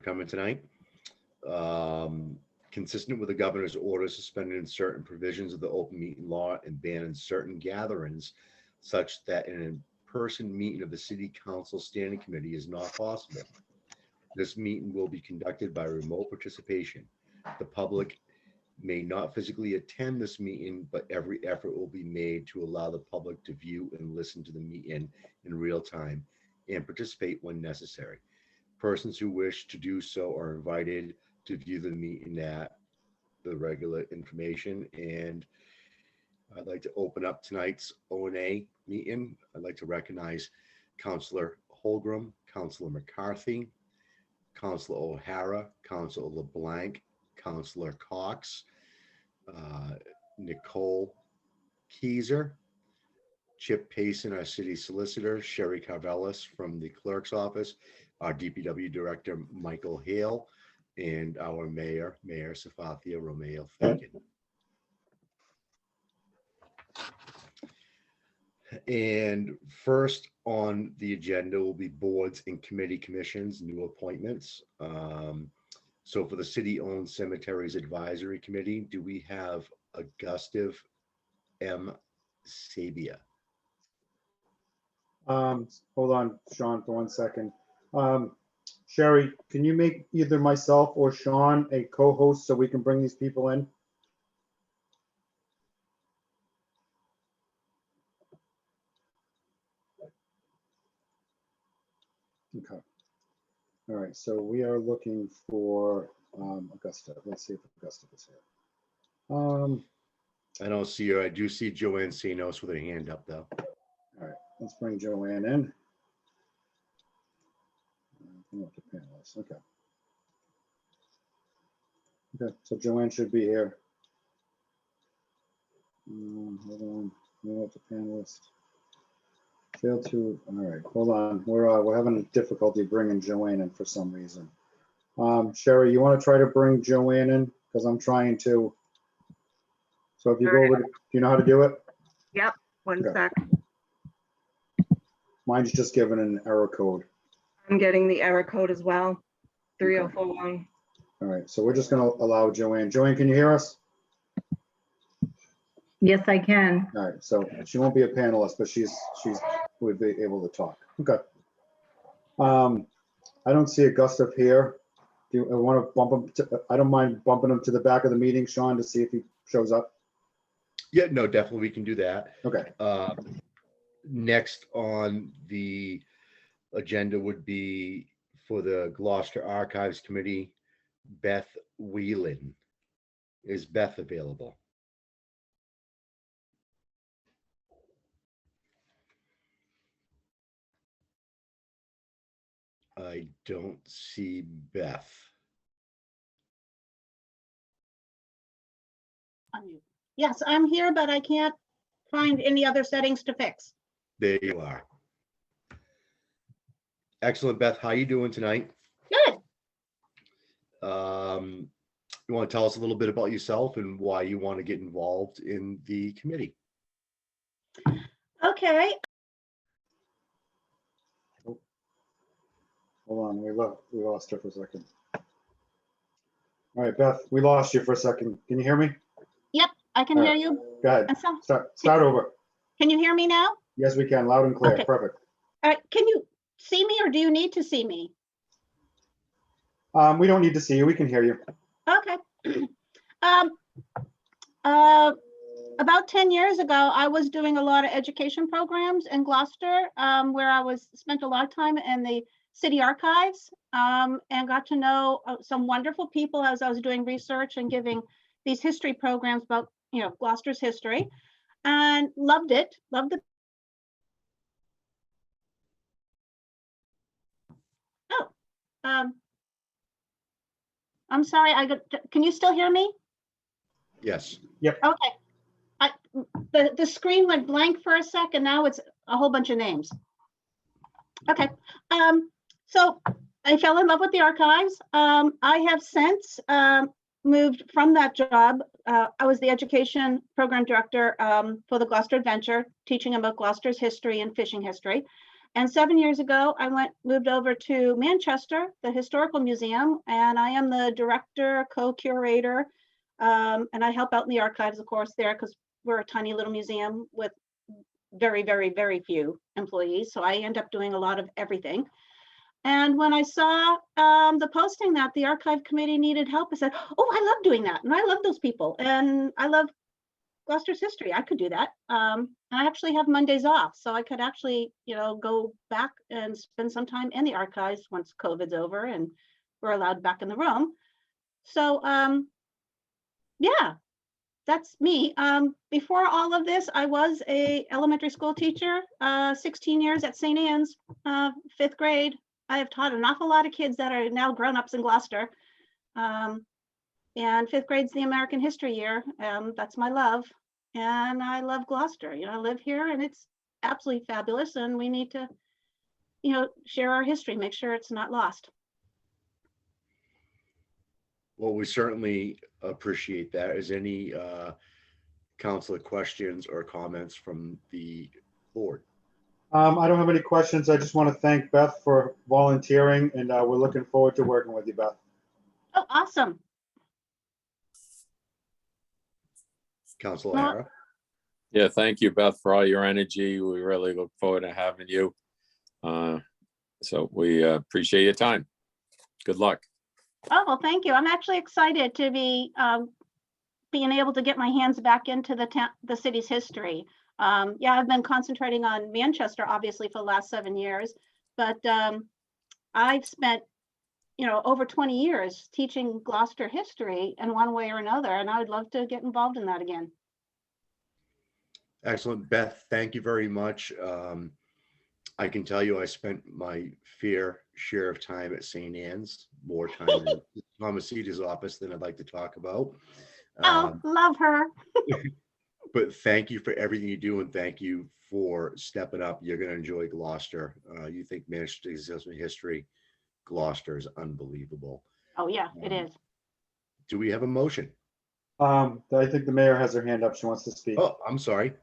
coming tonight. Consistent with the governor's order suspending certain provisions of the open meeting law and banning certain gatherings such that an in-person meeting of the city council standing committee is not possible. This meeting will be conducted by remote participation. The public may not physically attend this meeting, but every effort will be made to allow the public to view and listen to the meeting in real time and participate when necessary. Persons who wish to do so are invited to view the meeting at the regular information. And I'd like to open up tonight's O&A meeting. I'd like to recognize Councillor Holgram, Councillor McCarthy, Councillor O'Hara, Councillor LeBlanc, Councillor Cox, Nicole Keyser, Chip Payson, our city solicitor, Sherry Carvelis from the clerk's office, our DPW director, Michael Hale, and our mayor, Mayor Safathia Romeo Fagan. And first on the agenda will be boards and committee commissions, new appointments. So for the city-owned cemeteries advisory committee, do we have Augustive M. Sabia? Hold on, Sean, for 1 second. Sherry, can you make either myself or Sean a co-host so we can bring these people in? Okay. All right, so we are looking for Augusta. Let's see if Augusta is here. I don't see her. I do see Joanne Sinos with her hand up though. All right, let's bring Joanne in. The panelists. Okay. Okay, so Joanne should be here. Hold on. Note the panelist. Failed to. All right, hold on. We're having difficulty bringing Joanne in for some reason. Sherry, you want to try to bring Joanne in because I'm trying to. So if you go over, do you know how to do it? Yep. One sec. Mine's just given an error code. I'm getting the error code as well. 3041. All right, so we're just going to allow Joanne. Joanne, can you hear us? Yes, I can. All right, so she won't be a panelist, but she would be able to talk. Okay. I don't see Augustive here. Do you want to bump him to, I don't mind bumping him to the back of the meeting, Sean, to see if he shows up. Yeah, no, definitely we can do that. Okay. Next on the agenda would be for the Gloucester Archives Committee, Beth Whelan. Is Beth available? I don't see Beth. Yes, I'm here, but I can't find any other settings to fix. There you are. Excellent, Beth. How you doing tonight? Good. You want to tell us a little bit about yourself and why you want to get involved in the committee? Okay. Hold on, we lost her for a second. All right, Beth, we lost you for a second. Can you hear me? Yep, I can All hear right. you. Go ahead. And so, Start over. can you hear me now? Yes, we can. Loud and clear. Okay. Perfect. All right, can you see me or do you need to see me? We don't need to see you. We can hear you. Okay. About 10 years ago, I was doing a lot of education programs in Gloucester, where I spent a lot of time in the city archives, and got to know some wonderful people as I was doing research and giving these history programs about, Gloucester's history, and loved it. Loved it. Oh, I'm sorry. Can you still hear me? Yes. Yep. Okay. The screen went blank for a second. Now it's a whole bunch of names. Okay. So I fell in love with the archives. I have since moved from that job. I was the education program director for the Gloucester Adventure, teaching about Gloucester's history and fishing history. And 7 years ago, I moved over to Manchester, the Historical Museum, and I am the director, co-curator, and I help out in the archives, of course, there, because we're a tiny little museum with very, very, very few employees. So I end up doing a lot of everything. And when I saw the posting that the archive committee needed help, I said, oh, I love doing that. And I love those people. And I love Gloucester's history. I could do that. And I actually have Mondays off. So I could actually, go back and spend some time in the archives once COVID's over and we're allowed back in the room. So yeah, that's me. Before all of this, I was a elementary school teacher, 16 years at St. Anne's, 5th grade. I have taught an awful lot of kids that are now grown-ups in Gloucester. And 5th grade's the American history year. That's my love. And I love Gloucester. I live here and it's absolutely fabulous. And we need to, share our history, make sure it's not lost. Well, we certainly appreciate that. Is any councilor questions or comments from the board? I don't have any questions. I just want to thank Beth for volunteering, and we're looking forward to working with you, Beth. Oh, awesome. Councilor O'Hara? Yeah, thank you, Beth, for all your energy. We really look forward to having you. So we appreciate your time. Good luck. Oh, well, thank you. I'm actually excited to be being able to get my hands back into the city's history. Yeah, I've been concentrating on Manchester, obviously, for the last 7 years, but I've spent, over 20 years teaching Gloucester history in one way or another, and I would love to get involved in that again. Excellent. Beth, thank you very much. I can tell you I spent my fair share of time at St. Anne's, more time in Thomasita's office than I'd like to talk about. Oh, love her. But thank you for everything you do, and thank you for stepping up. You're going to enjoy Gloucester. You think Manchester history, Gloucester is unbelievable. Oh yeah, it is. Do we have a motion? I think the mayor has her hand up. She wants to speak. Oh, I'm sorry.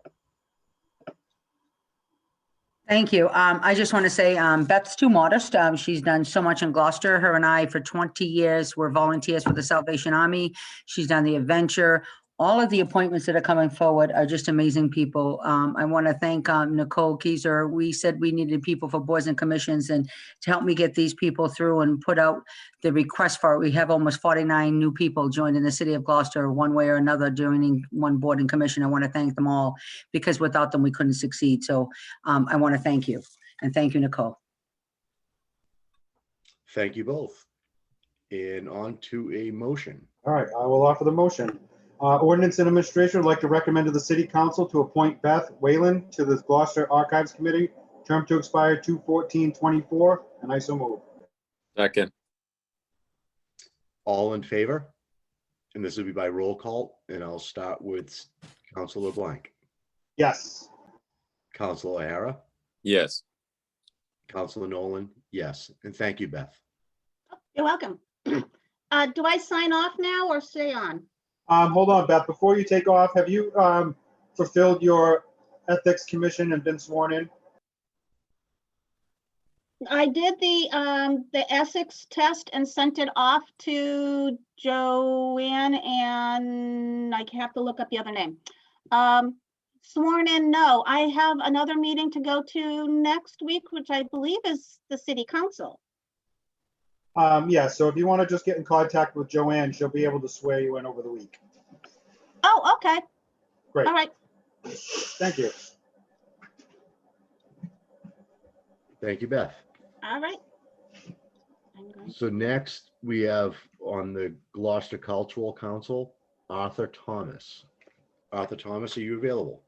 Thank you. I just want to say Beth's too modest. She's done so much in Gloucester. Her and I, for 20 years, were volunteers for the Salvation Army. She's done the adventure. All of the appointments that are coming forward are just amazing people. I want to thank Nicole Keyser. We said we needed people for boards and commissions, and to help me get these people through and put out the request for it. We have almost 49 new people joining the city of Gloucester one way or another joining one board and commission. I want to thank them all, because without them, we couldn't succeed. So I want to thank you, and thank you, Nicole. Thank you both. And on to a motion. All right, I will offer the motion. Ordinance Administration would like to recommend to the City Council to appoint Beth Whalen to the Gloucester Archives Committee, term to expire 2/14/24, and I so move. Second. All in favor? And this will be by roll call, and I'll start with Councilor Blank. Yes. Councilor O'Hara? Yes. Councilor Nolan? Yes. And thank you, Beth. You're welcome. Do I sign off now or stay on? Hold on, Beth. Before you take off, have you fulfilled your ethics commission and been sworn in? I did the Essex test and sent it off to Joanne, and I have to look up the other name. Sworn in, no. I have another meeting to go to next week, which I believe is the city council. Yeah, so if you want to just get in contact with Joanne, she'll be able to swear you in over the week. Oh, okay. Great. All right. Thank you. Thank you, Beth. All right. So next we have on the Gloucester Cultural Council, Arthur Thomas. Arthur Thomas, are you available?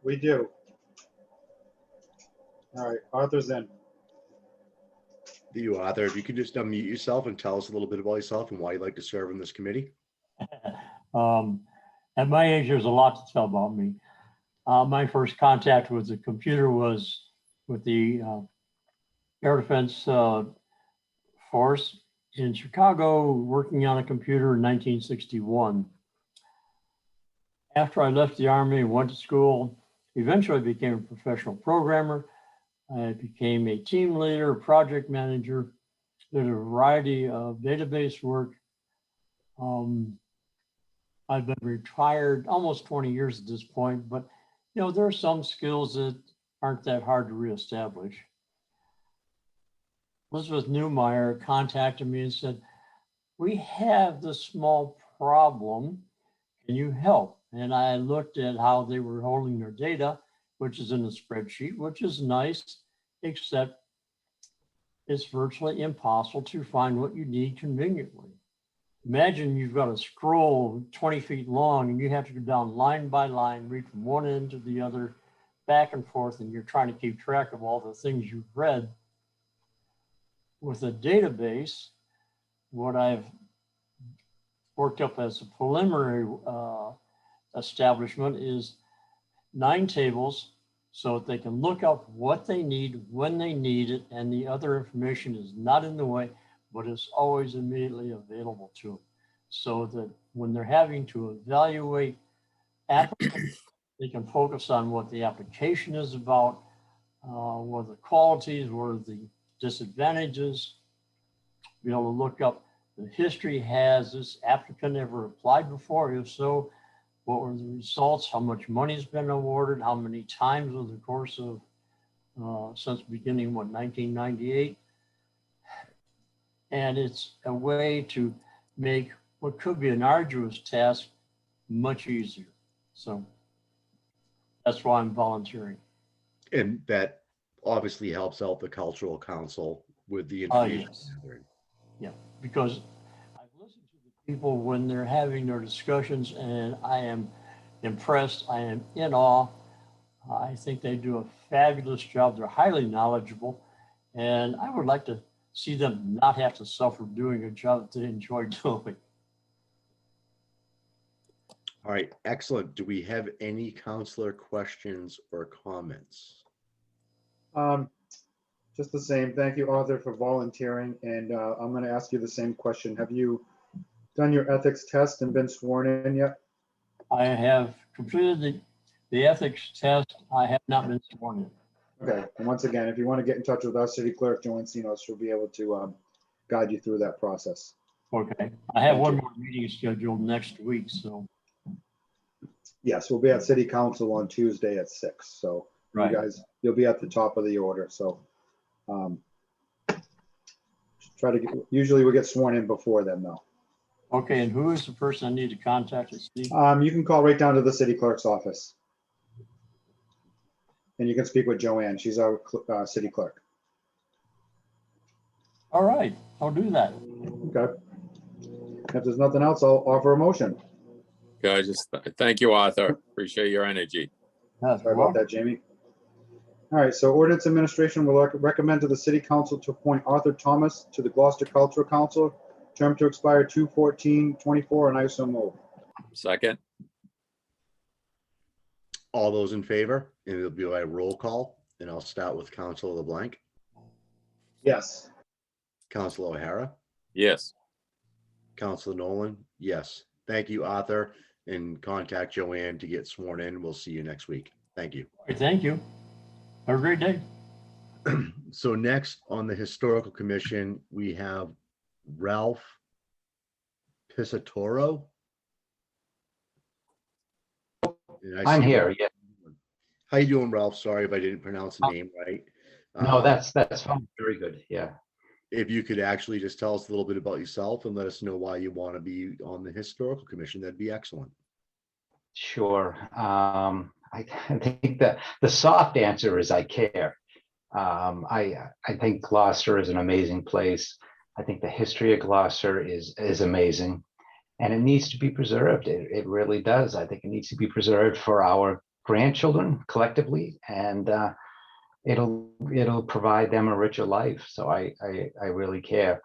We do. All right, Arthur's in. You, Arthur, if you could just unmute yourself and tell us a little bit about yourself and why you'd like to serve in this committee. At my age, there's a lot to tell about me. My first contact with the computer was with the Air Defense Force in Chicago, working on a computer in 1961. After I left the Army and went to school, Eventually I became a professional programmer. I became a team leader, project manager, did a variety of database work. I've been retired almost 20 years at this point, but there are some skills that aren't that hard to reestablish. Elizabeth Newmeyer contacted me and said, we have this small problem. Can you help? And I looked at how they were holding their data, which is in a spreadsheet, which is nice, except it's virtually impossible to find what you need conveniently. Imagine you've got a scroll 20 feet long and you have to go down line by line, read from one end to the other, back and forth, and you're trying to keep track of all the things you've read. With a database, what I've worked up as a preliminary establishment is 9 tables so that they can look up what they need, when they need it, and the other information is not in the way, but it's always immediately available to them. So that when they're having to evaluate applicants, they can focus on what the application is about, what are the qualities, what are the disadvantages, be able to look up the history. Has this applicant ever applied before? If so, what were the results? How much money's been awarded? How many times over the course of since beginning, 1998? And it's a way to make what could be an arduous task much easier. So that's why I'm volunteering. And that obviously helps out the cultural council with the information. Yes. Yeah, because I've listened to the people when they're having their discussions, and I am impressed. I am in awe. I think they do a fabulous job. They're highly knowledgeable, and I would like to see them not have to suffer doing a job that they enjoy doing. All right, excellent. Do we have any counselor questions or comments? Just the same. Thank you, Arthur, for volunteering. And I'm going to ask you the same question. Have you done your ethics test and been sworn in yet? I have completed the ethics test. I have not been sworn in. Okay. And once again, if you want to get in touch with our city clerk, Joanne Sinos, she'll be able to guide you through that process. Okay. I have one more meeting scheduled next week, so. Yes, we'll be at city council on Tuesday at 6. So Right. you guys, you'll be at the top of the order. So try to get, usually we get sworn in before then though. Okay, and who is the person I need to contact at city? You can call right down to the city clerk's office. And you can speak with Joanne. She's our city clerk. All right, I'll do that. Okay. If there's nothing else, I'll offer a motion. Okay, thank you, Arthur. Appreciate your energy. Sorry about that, Jamie. All right, so Ordinance Administration will recommend to the City Council to appoint Arthur Thomas to the Gloucester Cultural Council, term to expire 2/14/24, and I so move. Second, All those in favor? And it'll be by roll call, and I'll start with Councilor LeBlanc, Yes. Councilor O'Hara, yes. Councilor Nolan, yes. Thank you, Arthur, and contact Joanne to get sworn in. We'll see you next week. Thank you. All right, thank you. Have a great day. So next on the Historical Commission, we have Ralph Pisatoro. And I I'm see- here, yeah. How you doing, Ralph? Sorry if I didn't pronounce the name right. No, that's fine. Very good. Yeah. If you could actually just tell us a little bit about yourself and let us know why you want to be on the Historical Commission, that'd be excellent. Sure. I think the soft answer is I care. I think Gloucester is an amazing place. I think the history of Gloucester is amazing, and it needs to be preserved. It really does. I think it needs to be preserved for our grandchildren collectively, and it'll provide them a richer life. So I really care.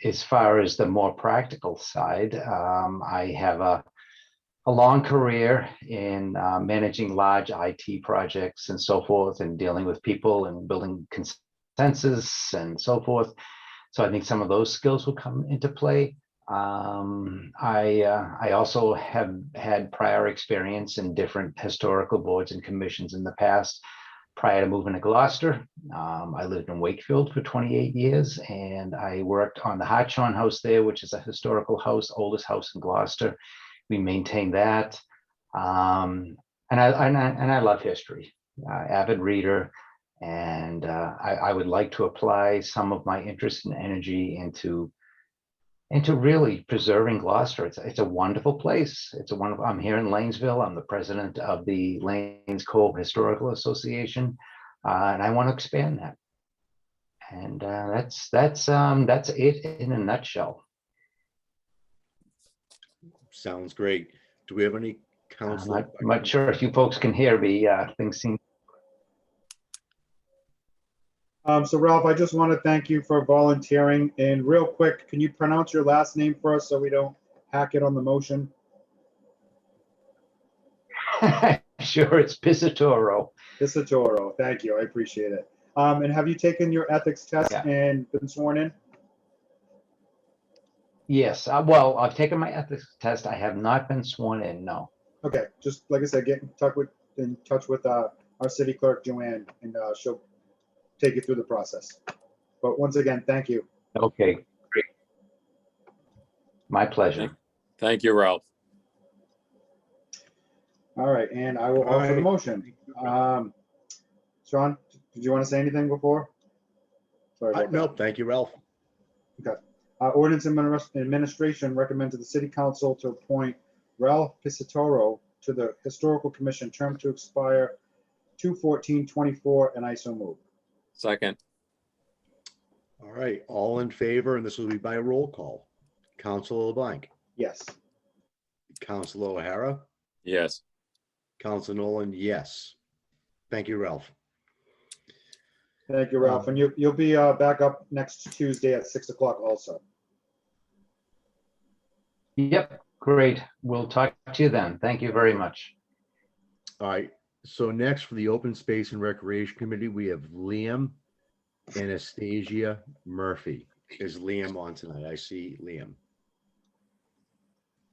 As far as the more practical side, I have a long career in managing large IT projects and so forth, and dealing with people and building consensus and so forth. So I think some of those skills will come into play. I also have had prior experience in different historical boards and commissions in the past. Prior to moving to Gloucester, I lived in Wakefield for 28 years, and I worked on the Hartshorn House there, which is a historical house, oldest house in Gloucester. We maintain that, and I love history. Avid reader, and I would like to apply some of my interest and energy into really preserving Gloucester. It's a wonderful place. I'm here in Lanesville. I'm the president of the Lanes Cove Historical Association, and I want to expand that. And that's it in a nutshell. Sounds great. Do we have any I'm council? not sure if you folks can hear me. Things seem. So Ralph, I just want to thank you for volunteering. And real quick, can you pronounce your last name for us so we don't hack it on the motion? Sure, it's Pisatoro. Pisatoro. Thank you. I appreciate it. And have you taken your ethics test Yeah. and been sworn in? Yes. Well, I've taken my ethics test. I have not been sworn in. No. Okay. Just like I said, get in touch with our city clerk, Joanne, and she'll take you through the process. But once again, thank you. Okay. Great. My pleasure. Thank you, Ralph. All right, and I will All offer the right. motion. Sean, did you want to say anything before? Sorry about that. No, thank you, Ralph. Ordinance Administration recommends to the City Council to appoint Ralph Pisatoro to the Historical Commission, term to expire 2/14/24, and I so move. Second, All right, all in favor, and this will be by roll call. Councilor LeBlanc, Yes. Councilor O'Hara, yes. Councilor Nolan, yes. Thank you, Ralph. Thank you, Ralph. And you'll be back up next Tuesday at 6 o'clock also. Yep. Great. We'll talk to you then. Thank you very much. All right, so next for the Open Space and Recreation Committee, we have Liam Anastasia Murphy. Is Liam on tonight? I see Liam.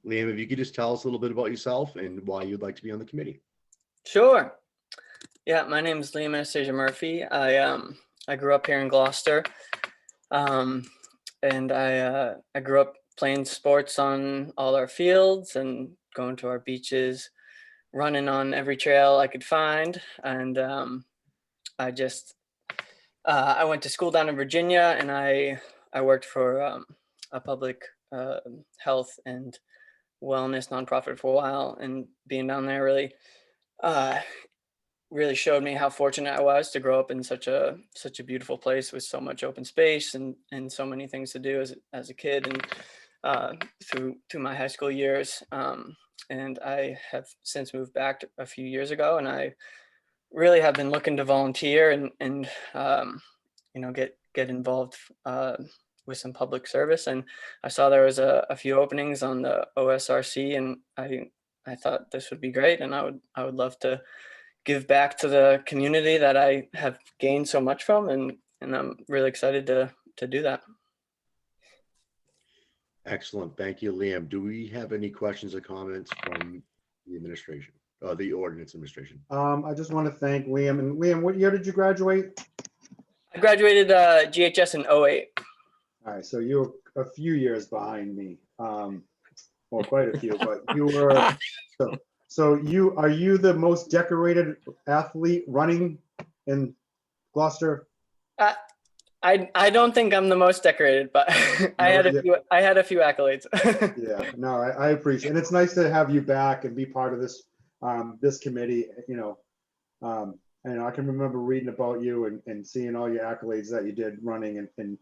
Liam, if you could just tell us a little bit about yourself and why you'd like to be on the committee. Sure. Yeah, my name is Liam Anastasia Murphy. I grew up here in Gloucester, and I grew up playing sports on all our fields and going to our beaches, running on every trail I could find, and I went to school down in Virginia, and I worked for a public health and wellness nonprofit for a while, and being down there really showed me how fortunate I was to grow up in such a beautiful place with so much open space and so many things to do as a kid and through my high school years. And I have since moved back a few years ago, and I really have been looking to volunteer and get involved with some public service. And I saw there was a few openings on the OSRC, and I thought this would be great, and I would love to give back to the community that I have gained so much from, and I'm really excited to do that. Excellent. Thank you, Liam. Do we have any questions or comments from the administration, the Ordinance Administration? I just want to thank Liam. And Liam, what year did you graduate? I graduated GHS in 08. All right, so you're a few years behind me, well, quite a few, but you were. So are you the most decorated athlete running in Gloucester? I don't think I'm the most decorated, but I had a few accolades. Yeah, no, I appreciate it. And it's nice to have you back and be part of this this committee. And I can remember reading about you and seeing all your accolades that you did running, and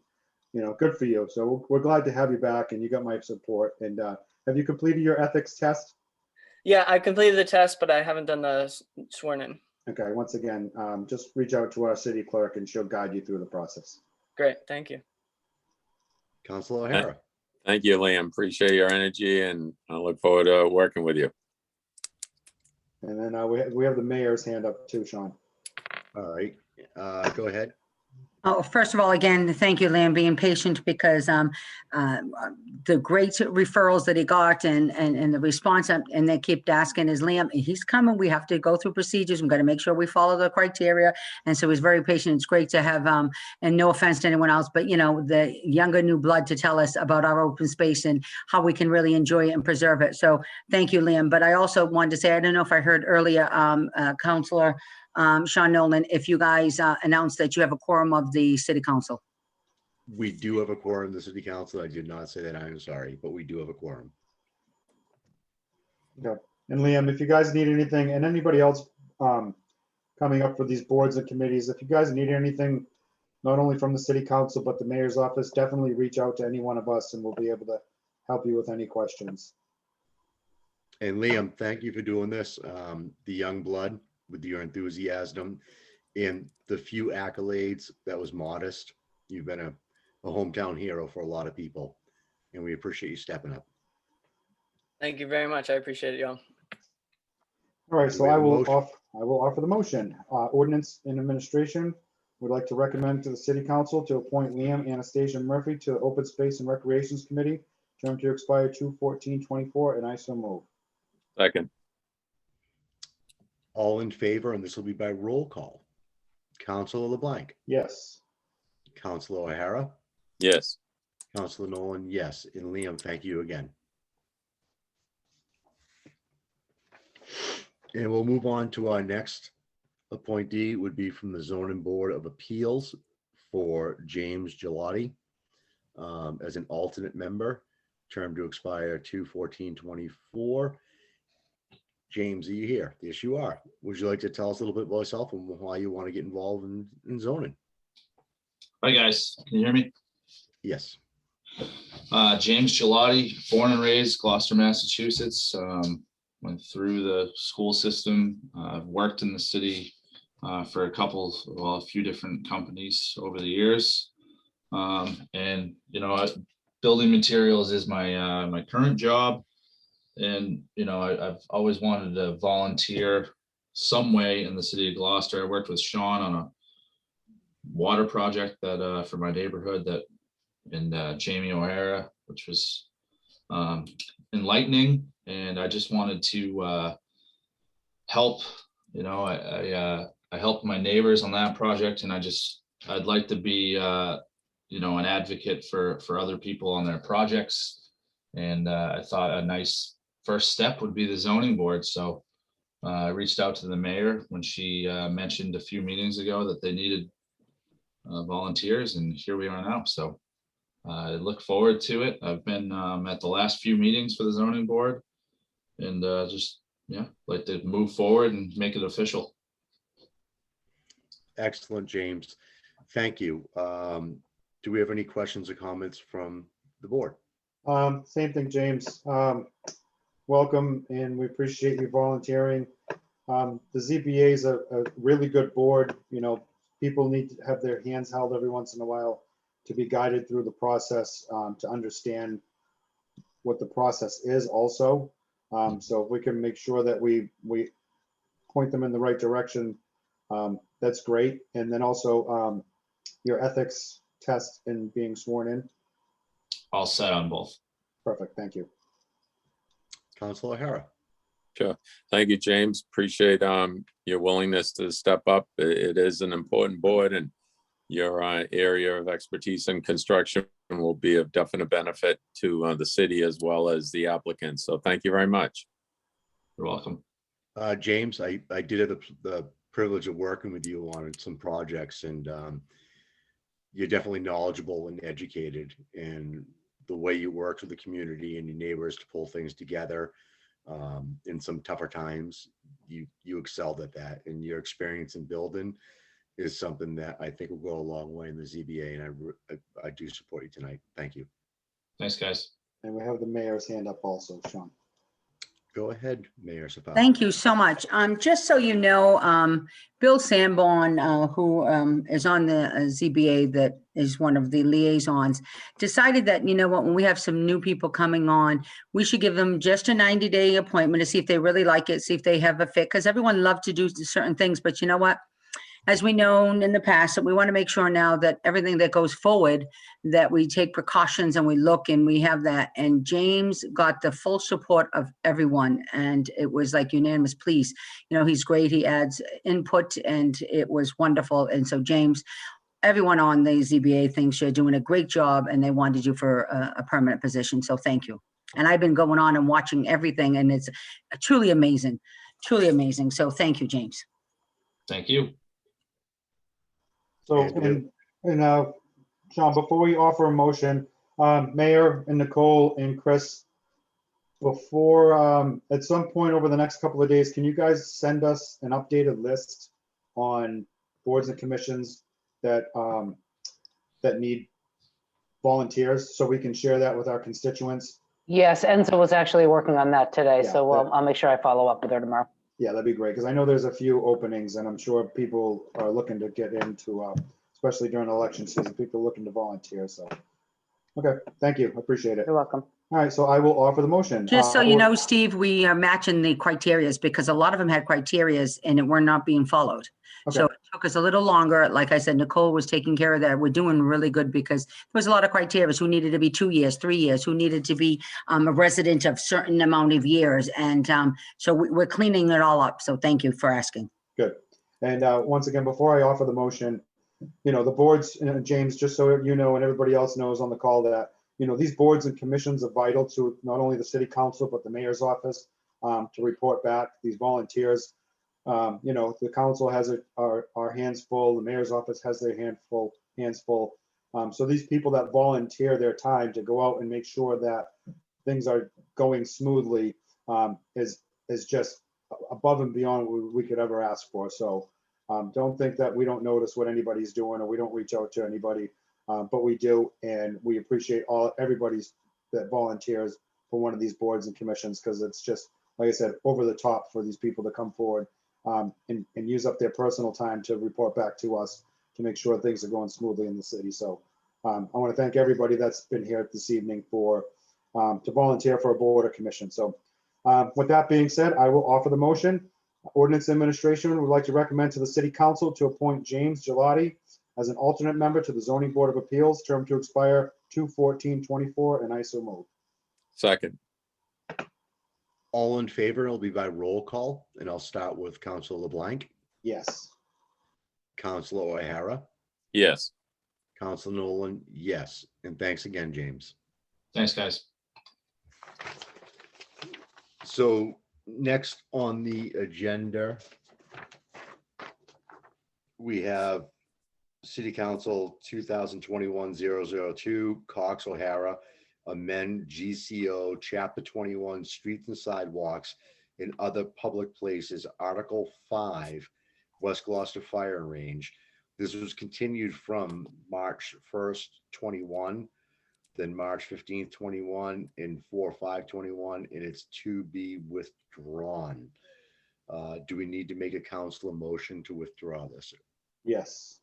good for you. So we're glad to have you back, and you got my support. And have you completed your ethics test? Yeah, I completed the test, but I haven't done the sworn in. Okay, once again, just reach out to our city clerk and she'll guide you through the process. Great, thank you. Councilor O'Hara. Thank you, Liam. Appreciate your energy, and I look forward to working with you. And then we have the mayor's hand up too, Sean. All right, go ahead. Oh, first of all, again, thank you, Liam, being patient because the great referrals that he got and the response, and they kept asking is, Liam, he's coming. We have to go through procedures. We've got to make sure we follow the criteria. And so he's very patient. It's great to have, and no offense to anyone else, but the younger new blood to tell us about our open space and how we can really enjoy it and preserve it. So thank you, Liam. But I also wanted to say, I don't know if I heard earlier, Counselor Sean Nolan, if you guys announced that you have a quorum of the city council. We do have a quorum in the city council. I did not say that. I'm sorry, but we do have a quorum. Okay. And Liam, if you guys need anything, and anybody else coming up for these boards and committees, if you guys need anything, not only from the city council, but the mayor's office, definitely reach out to any one of us and we'll be able to help you with any questions. And Liam, thank you for doing this. The young blood with your enthusiasm and the few accolades, that was modest. You've been a hometown hero for a lot of people, and we appreciate you stepping up. Thank you very much. I appreciate it, y'all. All right, so We I have a will motion. offer the motion. Ordinance and Administration would like to recommend to the City Council to appoint Liam Anastasia Murphy to the Open Space and Recreations Committee, term to expire 2/14/24, and I so move. Second. All in favor, and this will be by roll call. Councilor LeBlanc, Yes. Councilor O'Hara, Yes. Councilor Nolan, yes. And Liam, thank you again. And we'll move on to our next appointee, would be from the Zoning Board of Appeals for James Gelati as an alternate member, term to expire 2/14/24. James, are you here? Yes, you are. Would you like to tell us a little bit about yourself and why you want to get involved in zoning? Hi, guys. Can you hear me? Yes. James Gelati, born and raised Gloucester, Massachusetts. Went through the school system. I've worked in the city for a few different companies over the years. And building materials is my my current job. And I've always wanted to volunteer some way in the city of Gloucester. I worked with Sean on a water project that for my neighborhood and Jamie O'Hara, which was enlightening. And I just wanted to help. I helped my neighbors on that project, and I'd like to be an advocate for other people on their projects. And I thought a nice first step would be the zoning board. So I reached out to the mayor when she mentioned a few meetings ago that they needed volunteers, and here we are now. So I look forward to it. I've been at the last few meetings for the zoning board, and like to move forward and make it official. Excellent, James. Thank you. Do we have any questions or comments from the board? Same thing, James. Welcome, and we appreciate you volunteering. The ZBA is a really good board. People need to have their hands held every once in a while to be guided through the process, to understand what the process is also. So if we can make sure that we point them in the right direction, that's great. And then also your ethics test and being sworn in. All set on both. Perfect, thank you. Councilor O'Hara. Sure. Thank you, James. Appreciate your willingness to step up. It is an important board, and your area of expertise in construction will be of definite benefit to the city as well as the applicants. So thank you very much. You're welcome. James, I did have the privilege of working with you on some projects, and you're definitely knowledgeable and educated, and the way you worked with the community and your neighbors to pull things together in some tougher times, you excelled at that, and your experience in building is something that I think will go a long way in the ZBA, and I do support you tonight. Thank you. Thanks, guys. And we have the mayor's hand up also, Sean. Go ahead, Mayor Sapa. Thank you so much. Just so you know, Bill Sanborn, who is on the ZBA, that is one of the liaisons, decided that, when we have some new people coming on, we should give them just a 90-day appointment to see if they really like it, see if they have a fit, because everyone loves to do certain things, but you know what? as we known in the past, that we want to make sure now that everything that goes forward, that we take precautions and we look and we have that. And James got the full support of everyone, and it was like unanimous, please. You know, he's great. He adds input, and it was wonderful. And so James, everyone on the ZBA thinks you're doing a great job, and they wanted you for a permanent position. So thank you. And I've been going on and watching everything, and it's truly amazing, truly amazing. So thank you, James. Thank you. So, Sean, before we offer a motion, Mayor and Nicole and Chris, before, at some point over the next couple of days, can you guys send us an updated list on boards and commissions that, that need volunteers, so we can share that with our constituents? Yes, Enzo was actually working on that today, Yeah, so I'll make sure I follow up with her tomorrow. Yeah, that'd be great, because I know there's a few openings, and I'm sure people are looking to get into, especially during election season, people are looking to volunteer, so. Okay, thank you, I appreciate it. You're welcome. All right, so I will offer the motion. Just so you know, Steve, we are matching the criterias because a lot of them had criterias and it were not being followed. So Okay. it took us a little longer. Like I said, Nicole was taking care of that. We're doing really good because there was a lot of criteria who needed to be 2 years, 3 years, who needed to be a resident of certain amount of years. And so we're cleaning it all up. So thank you for asking. Good. And once again, before I offer the motion, you know, the boards, James, just so you know, and everybody else knows on the call that, you know, these boards and commissions are vital to not only the city council, but the mayor's office to report back these volunteers. You know, the council has our hands full, the mayor's office has their hands full. So these people that volunteer their time to go out and make sure that things are going smoothly is just above and beyond what we could ever ask for. So don't think that we don't notice what anybody's doing or we don't reach out to anybody, but we do, and we appreciate everybody's that volunteers for one of these boards and commissions, because it's just, like I said, over the top for these people to come forward and use up their personal time to report back to us to make sure things are going smoothly in the city. So I want to thank everybody that's been here this evening for to volunteer for a board or commission. So with that being said, I will offer the motion. Ordinance Administration would like to recommend to the City Council to appoint James Gelati as an alternate member to the Zoning Board of Appeals, term to expire 2/14/24, and I so move. Second. All in favor, it'll be by roll call, and I'll start with Councilor LeBlanc, Yes. Councilor O'Hara, Yes. Councilor Nolan, yes. And thanks again, James. Thanks, guys. So next on the agenda, we have City Council 2021-002, Cox O'Hara, amend GCO Chapter 21, Streets and Sidewalks and Other Public Places, Article 5, West Gloucester Fire Range. This was continued from March 1st, 21, then March 15th, 21, and 4/5/21, and it's to be withdrawn. Do we need to make a council motion to withdraw this? Yes.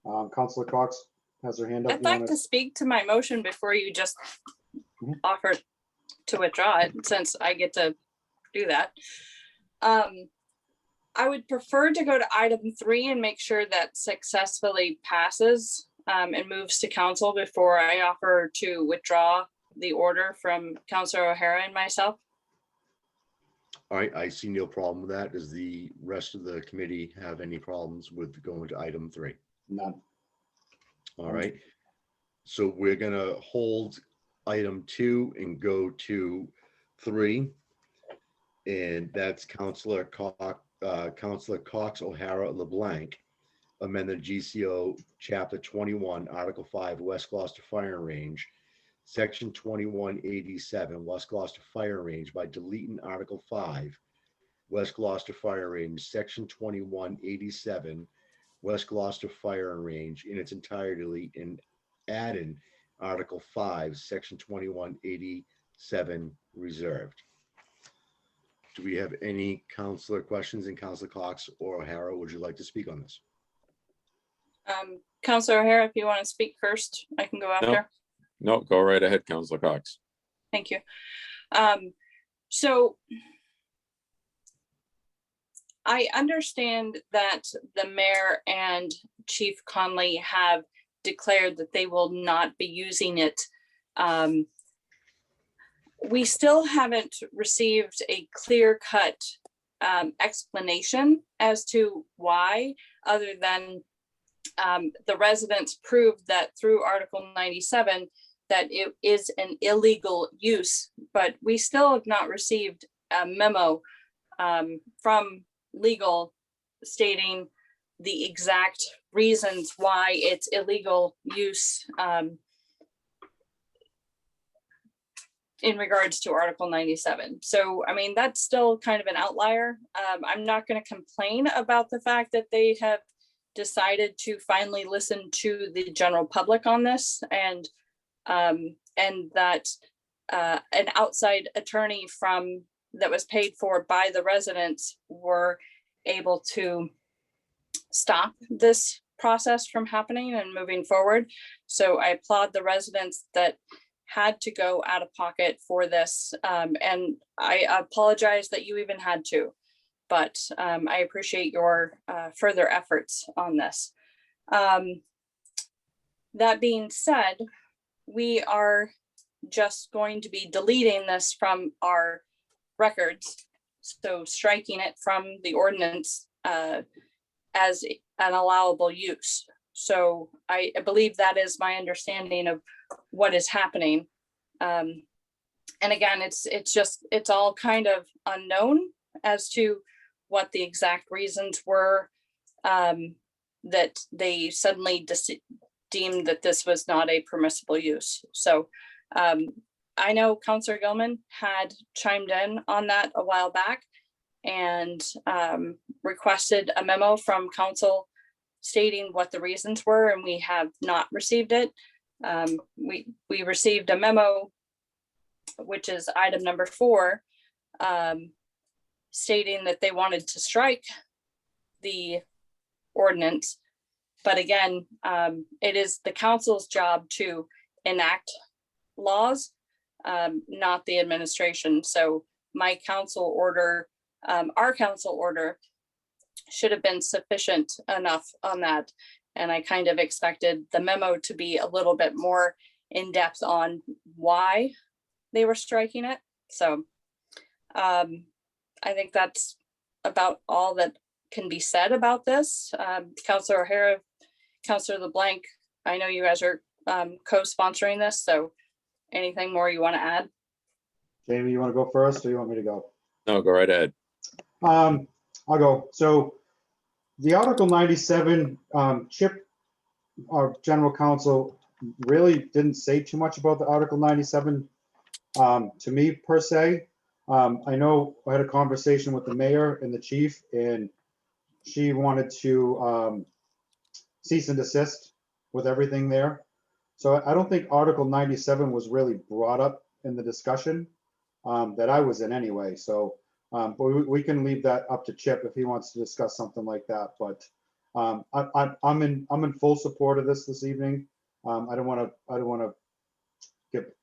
Councilor Cox has her hand up. I'd like to speak to my motion before you just offer to withdraw it, since I get to do that. I would prefer to go to item 3 and make sure that successfully passes and moves to council before I offer to withdraw the order from Councilor O'Hara and myself. All right, I see no problem with that. Does the rest of the committee have any problems with going to item 3? None. All right, so we're gonna hold item 2 and go to 3. And that's Councilor Cox O'Hara LeBlanc, amend the GCO Chapter 21, Article 5, West Gloucester Fire Range, Section 2187, West Gloucester Fire Range, by deleting Article 5, West Gloucester Fire Range, Section 2187, West Gloucester Fire Range in its entirety, and adding Article 5, Section 2187 reserved. Do we have any councilor questions? And Councilor Cox or O'Hara, would you like to speak on this? Councilor O'Hara, if you want to speak first, I can go after. No, go right ahead, Councilor Cox. Thank you. So I understand that the mayor and Chief Conley have declared that they will not be using it. We still haven't received a clear-cut explanation as to why, other than the residents proved that through Article 97 that it is an illegal use, but we still have not received a memo from legal stating the exact reasons why it's illegal use in regards to Article 97. So, I mean, that's still kind of an outlier. I'm not going to complain about the fact that they have decided to finally listen to the general public on this, and that an outside attorney that was paid for by the residents were able to stop this process from happening and moving forward. So I applaud the residents that had to go out of pocket for this. And I apologize that you even had to, but I appreciate your further efforts on this. That being said, we are just going to be deleting this from our records. So striking it from the ordinance as an allowable use. So I believe that is my understanding of what is happening. And again, it's all kind of unknown as to what the exact reasons were that they suddenly deemed that this was not a permissible use. So I know Councillor Gilman had chimed in on that a while back and requested a memo from council stating what the reasons were, and we have not received it. We received a memo, which is item number 4, stating that they wanted to strike the ordinance. But again, it is the council's job to enact laws, not the administration. So my council order, our council order should have been sufficient enough on that. And I kind of expected the memo to be a little bit more in depth on why they were striking it. So I think that's about all that can be said about this. Councillor O'Hara, Councillor LeBlanc, I know you guys are co-sponsoring this, so anything more you want to add? Jamie, you want to go first or you want me to go? No, go right ahead. I'll go. So the Article 97, Chip, our general counsel, really didn't say too much about the Article 97 to me per se. I know I had a conversation with the mayor and the chief, and she wanted to cease and desist with everything there. So I don't think Article 97 was really brought up in the discussion that I was in anyway. So but we can leave that up to Chip if he wants to discuss something like that. But I'm in full support of this evening. I don't want to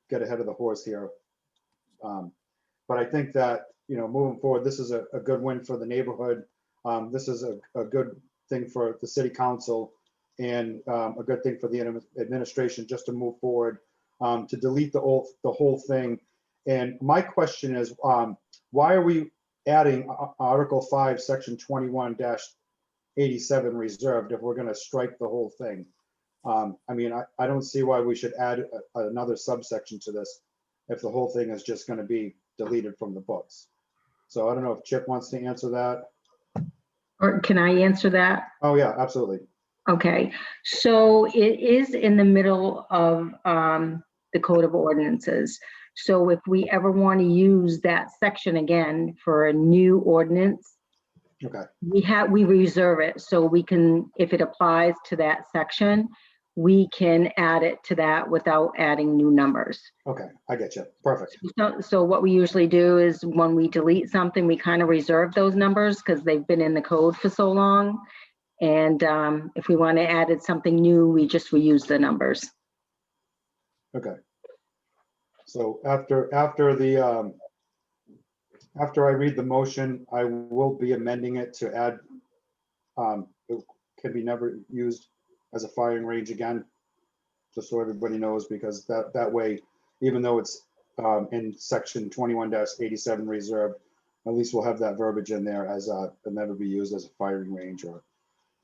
get ahead of the horse here. But I think that, you know, moving forward, this is a good win for the neighborhood. This is a good thing for the city council, and a good thing for the administration just to move forward, to delete the whole thing. And my question is, why are we adding Article 5, Section 21-87 reserved if we're going to strike the whole thing? I mean, I don't see why we should add another subsection to this if the whole thing is just going to be deleted from the books. So I don't know if Chip wants to answer that. Or can I answer that? Oh, yeah, absolutely. Okay, so it is in the middle of the Code of Ordinances. So if we ever want to use that section again for a new ordinance, Okay. we reserve it so we can, if it applies to that section, we can add it to that without adding new numbers. Okay, I get you. Perfect. So what we usually do is when we delete something, we kind of reserve those numbers because they've been in the code for so long. And if we want to add something new, we just reuse the numbers. Okay. So after the After I read the motion, I will be amending it to add, it can be never used as a firing range again, just so everybody knows, because that way, even though it's in section 21-87 reserve, at least we'll have that verbiage in there as it'll never be used as a firing range or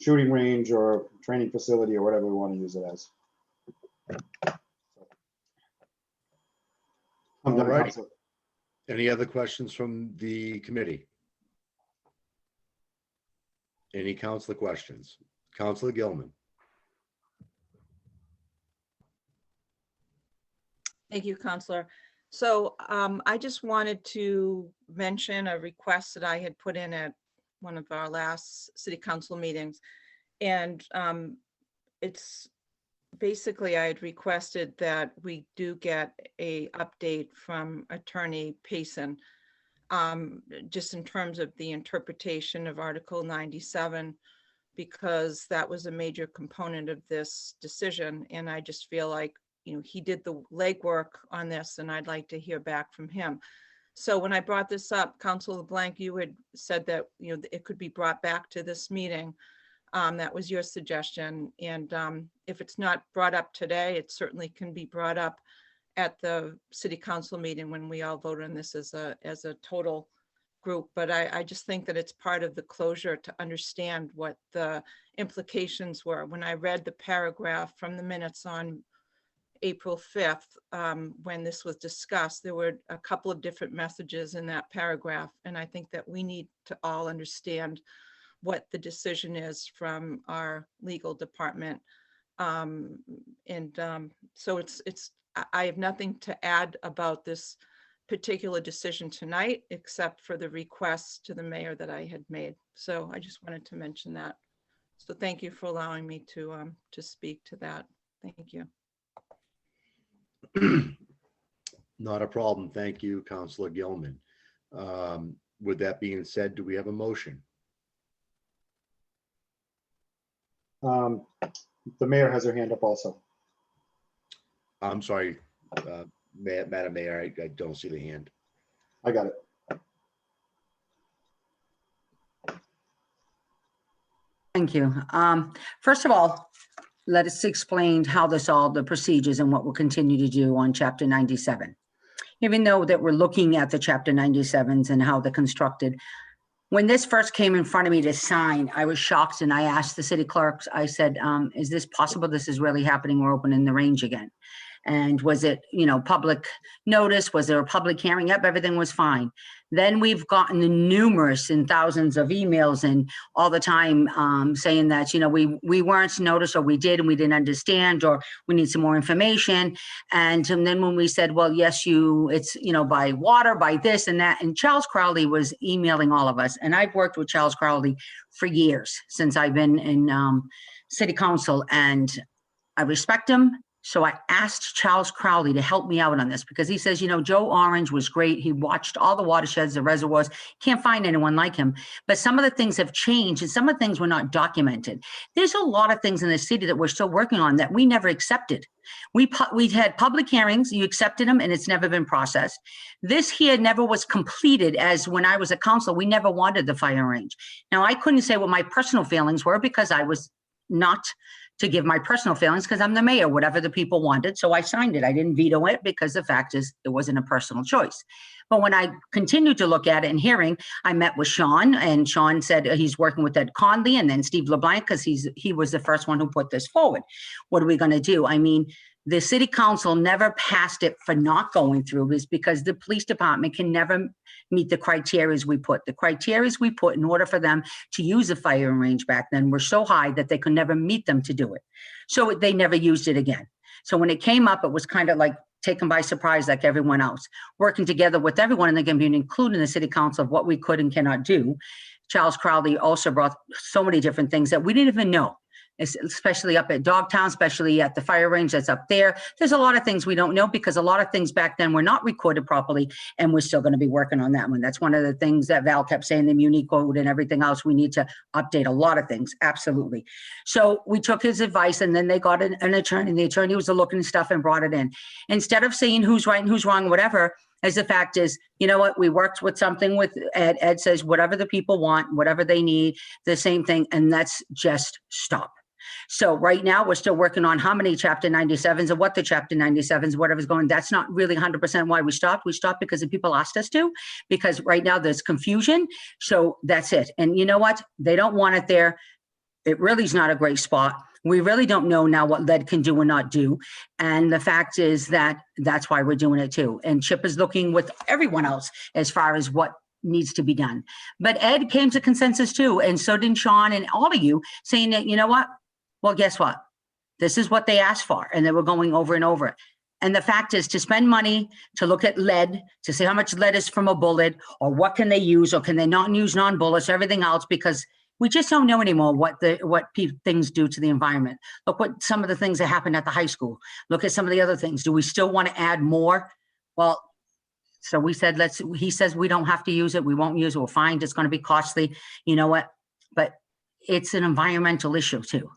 shooting range or training facility or whatever we want to use it as. I'm done, All righty. Counselor. Any other questions from the committee? Any councilor questions? Councilor Gilman. Thank you, Counselor. So I just wanted to mention a request that I had put in at one of our last city council meetings. And it's basically, I had requested that we do get a update from Attorney Payson, just in terms of the interpretation of Article 97, because that was a major component of this decision. And I just feel like, you know, he did the legwork on this, and I'd like to hear back from him. So when I brought this up, Councilor LeBlanc, you had said that, you know, it could be brought back to this meeting. That was your suggestion. And if it's not brought up today, it certainly can be brought up at the city council meeting when we all vote on this as a total group. But I just think that it's part of the closure to understand what the implications were. When I read the paragraph from the minutes on April 5th, when this was discussed, there were a couple of different messages in that paragraph. And I think that we need to all understand what the decision is from our legal department. So I have nothing to add about this particular decision tonight, except for the request to the mayor that I had made. So I just wanted to mention that. So thank you for allowing me to speak to that. Thank you. Not a problem. Thank you, Councilor Gilman. With that being said, do we have a motion? The mayor has her hand up also. I'm sorry, Madam Mayor, I don't see the hand. I got it. Thank you. First of all, let us explain how the procedures and what we'll continue to do on Chapter 97. Even though that we're looking at the Chapter 97s and how they're constructed, when this first came in front of me to sign, I was shocked, and I asked the city clerks, I said, is this possible? This is really happening? We're opening the range again. And was it, you know, public notice? Was there a public hearing? Yep, everything was fine. Then we've gotten the numerous and thousands of emails and all the time saying that, you know, we weren't noticed, or we did and we didn't understand, or we need some more information. And then when we said, well, yes, it's, you know, by water, by this and that. And Charles Crowley was emailing all of us. And I've worked with Charles Crowley for years, since I've been in city council, and I respect him. So I asked Charles Crowley to help me out on this, because he says, you know, Joe Orange was great. He watched all the watersheds, the reservoirs, can't find anyone like him. But some of the things have changed, and some of the things were not documented. There's a lot of things in the city that we're still working on that we never accepted. We had public hearings, you accepted them, and it's never been processed. This here never was completed, as when I was a council, we never wanted the fire range. Now, I couldn't say what my personal feelings were, because I was not to give my personal feelings, because I'm the mayor, whatever the people wanted. So I signed it. I didn't veto it, because the fact is it wasn't a personal choice. But when I continued to look at it and hearing, I met with Sean, and Sean said he's working with Ed Conley, and then Steve LeBlanc, because he was the first one who put this forward. What are we going to do? I mean, the city council never passed it for not going through, is because the police department can never meet the criteria we put. The criteria we put in order for them to use a firing range back then were so high that they could never meet them to do it. So they never used it again. So when it came up, it was kind of like taken by surprise, like everyone else. Working together with everyone in the community, including the city council, of what we could and cannot do. Charles Crowley also brought so many different things that we didn't even know, especially up at Dogtown, especially at the fire range that's up there. There's a lot of things we don't know, because a lot of things back then were not recorded properly, and we're still going to be working on that one. That's one of the things that Val kept saying, the Muni Code and everything else. We need to update a lot of things, absolutely. So we took his advice, and then they got an attorney, and the attorney was looking at stuff and brought it in. Instead of saying who's right and who's wrong, whatever, As the fact is, you know what, we worked with something with Ed. Ed says whatever the people want, whatever they need, the same thing, and let's just stop. So right now, we're still working on how many Chapter 97s and what the Chapter 97s, whatever's going. That's not really 100% why we stopped. We stopped because the people asked us to, because right now there's confusion. So that's it. And you know what? They don't want it there. It really is not a great spot. We really don't know now what lead can do and not do. And the fact is that that's why we're doing it too. And Chip is looking with everyone else as far as what needs to be done. But Ed came to consensus too. And so did Sean and all of you, saying that, you know what? Well, guess what? This is what they asked for. And they were going over and over it. And the fact is, to spend money to look at lead, to see how much lead is from a bullet, or what can they use, or can they not use non-bullets, everything else, because we just don't know anymore what things do to the environment. Look what some of the things that happened at the high school. Look at some of the other things. Do we still want to add more? Well, so we said, he says we don't have to use it. We won't use it. We'll find it's going to be costly. You know what? But it's an environmental issue too.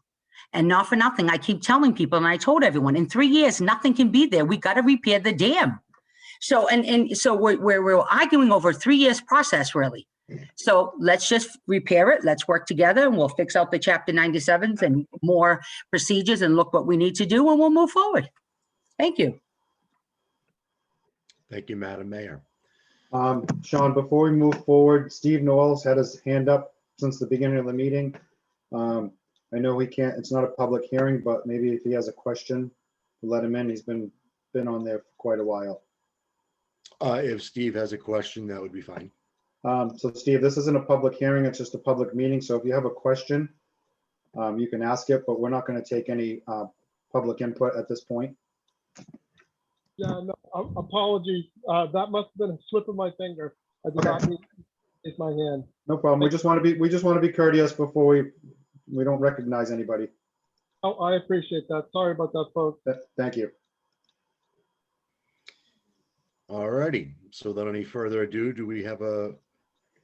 And not for nothing, I keep telling people, and I told everyone, in 3 years, nothing can be there. We got to repair the dam. So, so we're arguing over a 3 years process, really. So let's just repair it. Let's work together, and we'll fix out the Chapter 97s and more procedures and look what we need to do, and we'll move forward. Thank you. Thank you, Madam Mayor. Sean, before we move forward, Steve Noel's had his hand up since the beginning of the meeting. I know we can't, it's not a public hearing, but maybe if he has a question, we'll let him in. He's been on there for quite a while. If Steve has a question, that would be fine. So Steve, this isn't a public hearing, it's just a public meeting. So if you have a question, you can ask it, but we're not going to take any public input at this point. Yeah, no, apologies. That must have been a slip of my finger. I did not mean to raise my hand. No problem. We just want to be courteous before we don't recognize anybody. Oh, I appreciate that. Sorry about that, folks. Thank you. All righty. So without any further ado, do we have a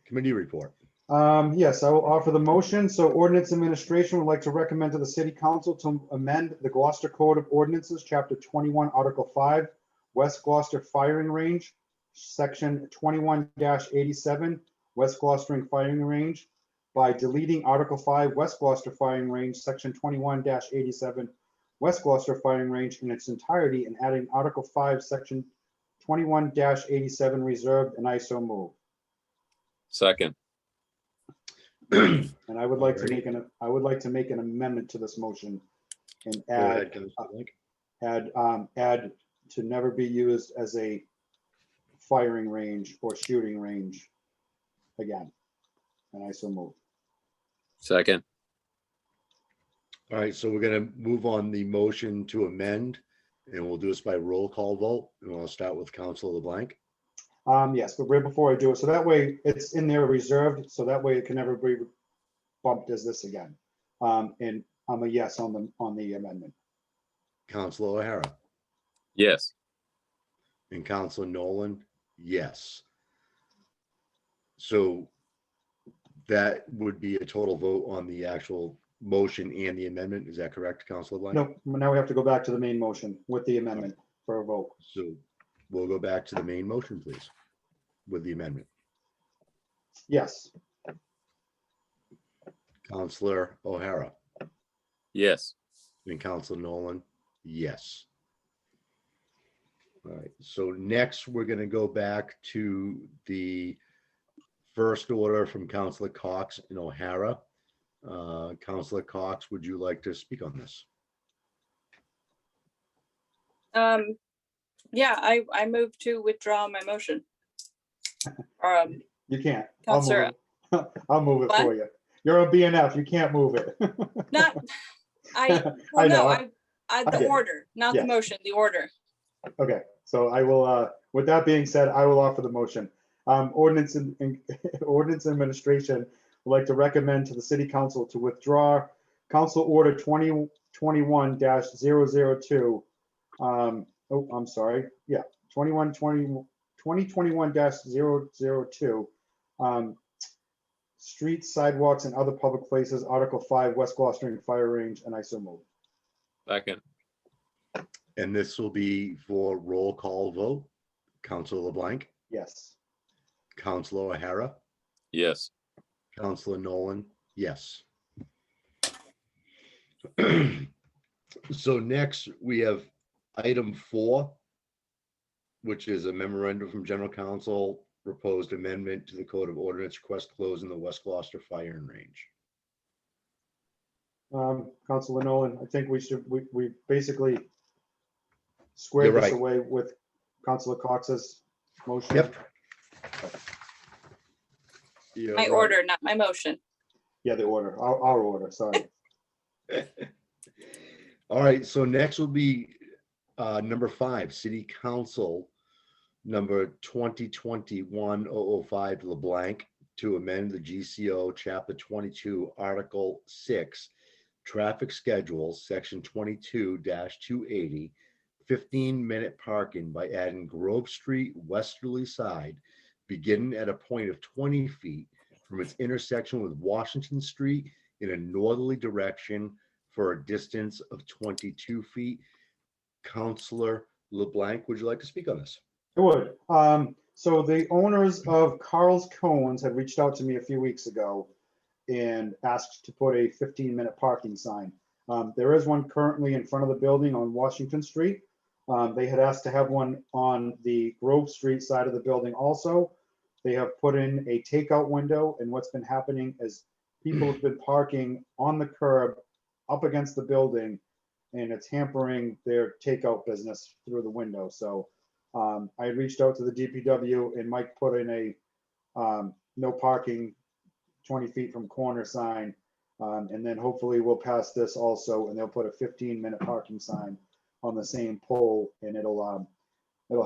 committee report? Yes, I will offer the motion. So Ordinance Administration would like to recommend to the City Council to amend the Gloucester Code of Ordinances, Chapter 21, Article 5, West Gloucester Firing Range, Section 21-87, West Gloucester Firing Range, by deleting Article 5, West Gloucester Firing Range, Section 21-87, West Gloucester Firing Range in its entirety, and adding Article 5, Section 21-87 reserved, and I so move. Second. And I would like to make an amendment to this motion and add to never be used as a firing range or shooting range again. And I so move. Second. All right, so we're going to move on the motion to amend, and we'll do this by roll call vote. And I'll start with Councilor LeBlanc. Yes, but right before I do it, so that way it's in there reserved, so that way it can never be bumped as this again. And I'm a yes on the amendment. Councilor O'Hara. Yes. And Councilor Nolan, yes. So that would be a total vote on the actual motion and the amendment. Is that correct, Councilor Blank? No, now we have to go back to the main motion with the amendment for a vote. So we'll go back to the main motion, please, with the amendment. Yes. Councilor O'Hara. Yes. And Councilor Nolan, yes. All right, so next we're going to go back to the first order from Councilor Cox and O'Hara. Councilor Cox, would you like to speak on this? Yeah, I move to withdraw my motion. You can't. Councilor, I'll move it what? for you. You're a BNF. You can't move it. not, I know. the order, not the motion, the order. Okay, so I will, with that being said, I will offer the motion. Ordinance Administration would like to recommend to the City Council to withdraw Council Order 2021-002. Oh, I'm sorry. Yeah, 2021-002. Streets, sidewalks, and other public places, Article 5, West Gloucester Fire Range, and I so move. Second. And this will be for roll call vote. Counselor LeBlanc, Yes. Counselor O'Hara, Yes. Counselor Nolan, yes. So next we have item 4, which is a memorandum from General Counsel, proposed amendment to the Code of Ordinance, request closing the West Gloucester Firing Range. Councilor Nolan, I think we basically squared You're this right. away with Councilor Cox's motion. Yep. You're My right. order, not my motion. Yeah, the order, our order, sorry. All right, so next will be number 5, City Council number 2021-005 LeBlanc to amend the GCO Chapter 22, Article 6, Traffic Schedules, Section 22-280, 15-minute parking by adding Grove Street westerly side, beginning at a point of 20 feet from its intersection with Washington Street in a northerly direction for a distance of 22 feet. Counselor LeBlanc, would you like to speak on this? I would. So the owners of Carl's Cones had reached out to me a few weeks ago and asked to put a 15-minute parking sign. There is one currently in front of the building on Washington Street. They had asked to have one on the Grove Street side of the building also. They have put in a takeout window, and what's been happening is people have been parking on the curb up against the building, and it's hampering their takeout business through the window. So I reached out to the DPW, and Mike put in a no parking 20 feet from corner sign. And then hopefully we'll pass this also, and they'll put a 15-minute parking sign on the same pole, and it'll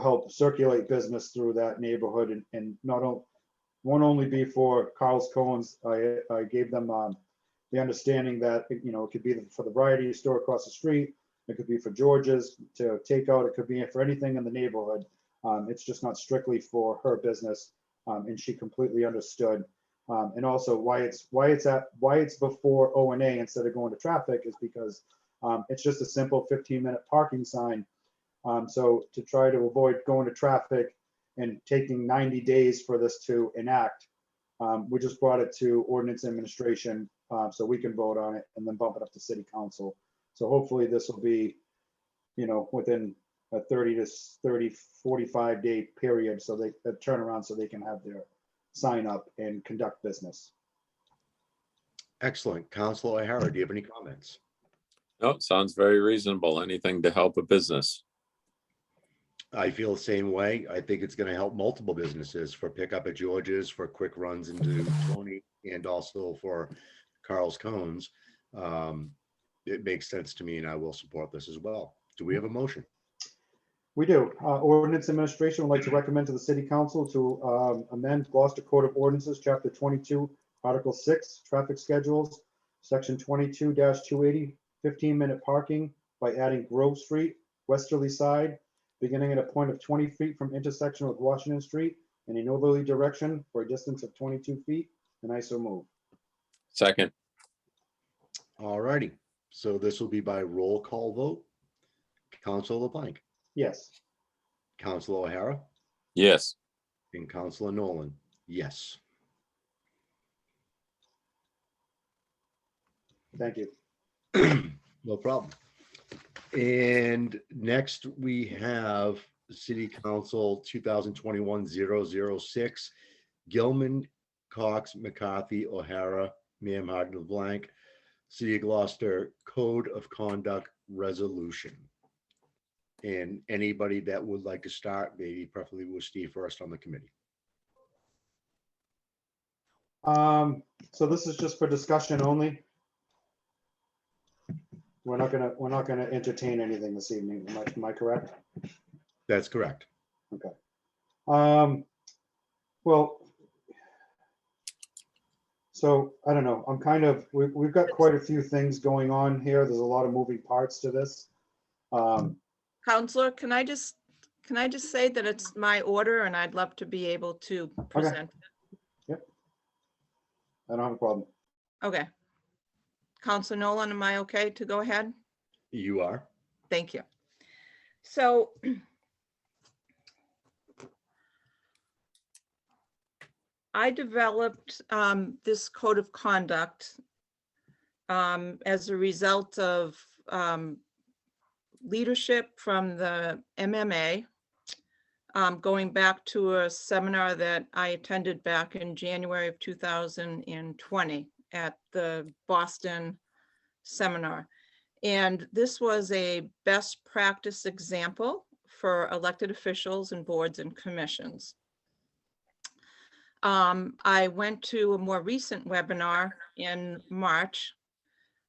help circulate business through that neighborhood, and won't only be for Carl's Cones. I gave them the understanding that, you know, it could be for the variety store across the street. It could be for George's to take out. It could be for anything in the neighborhood. It's just not strictly for her business, and she completely understood. And also why it's before O&A instead of going to traffic is because it's just a simple 15-minute parking sign. So to try to avoid going to traffic and taking 90 days for this to enact, we just brought it to Ordinance Administration so we can vote on it and then bump it up to City Council. So hopefully this will be, you know, within a 45 day period, so they turn around so they can have their sign up and conduct business. Excellent. Counselor O'Hara, do you have any comments? No, sounds very reasonable. Anything to help a business. I feel the same way. I think it's going to help multiple businesses for pickup at George's, for quick runs into Tony, and also for Carl's Cones. It makes sense to me, and I will support this as well. Do we have a motion? We do. Ordinance Administration would like to recommend to the City Council to amend Gloucester Code of Ordinances, Chapter 22, Article 6, Traffic Schedules, Section 22-280, 15-minute parking by adding Grove Street, westerly side, beginning at a point of 20 feet from intersection with Washington Street in a northerly direction for a distance of 22 feet, and I so move. Second. All righty. So this will be by roll call vote. Counselor LeBlanc, Yes. Counselor O'Hara, Yes. and Counselor Nolan, yes. Thank you. No problem. And next we have City Council 2021-006, Gilman, Cox, McCarthy, O'Hara, Manhart, LeBlanc, City of Gloucester Code of Conduct Resolution. And anybody that would like to start, maybe preferably with Steve first on the committee. So this is just for discussion only. We're not gonna entertain anything this evening. Am I correct? That's correct. Okay. Well, so I don't know. I'm kind of, we've got quite a few things going on here. There's a lot of moving parts to this. Counselor, can I just say that it's my order and I'd love to be able to present? Yep. I don't have a problem. Okay. Counselor Nolan, am I okay to go ahead? You are. Thank you. So I developed this code of conduct as a result of leadership from the MMA, going back to a seminar that I attended back in January of 2020 at the Boston seminar. And this was a best practice example for elected officials and boards and commissions. I went to a more recent webinar in March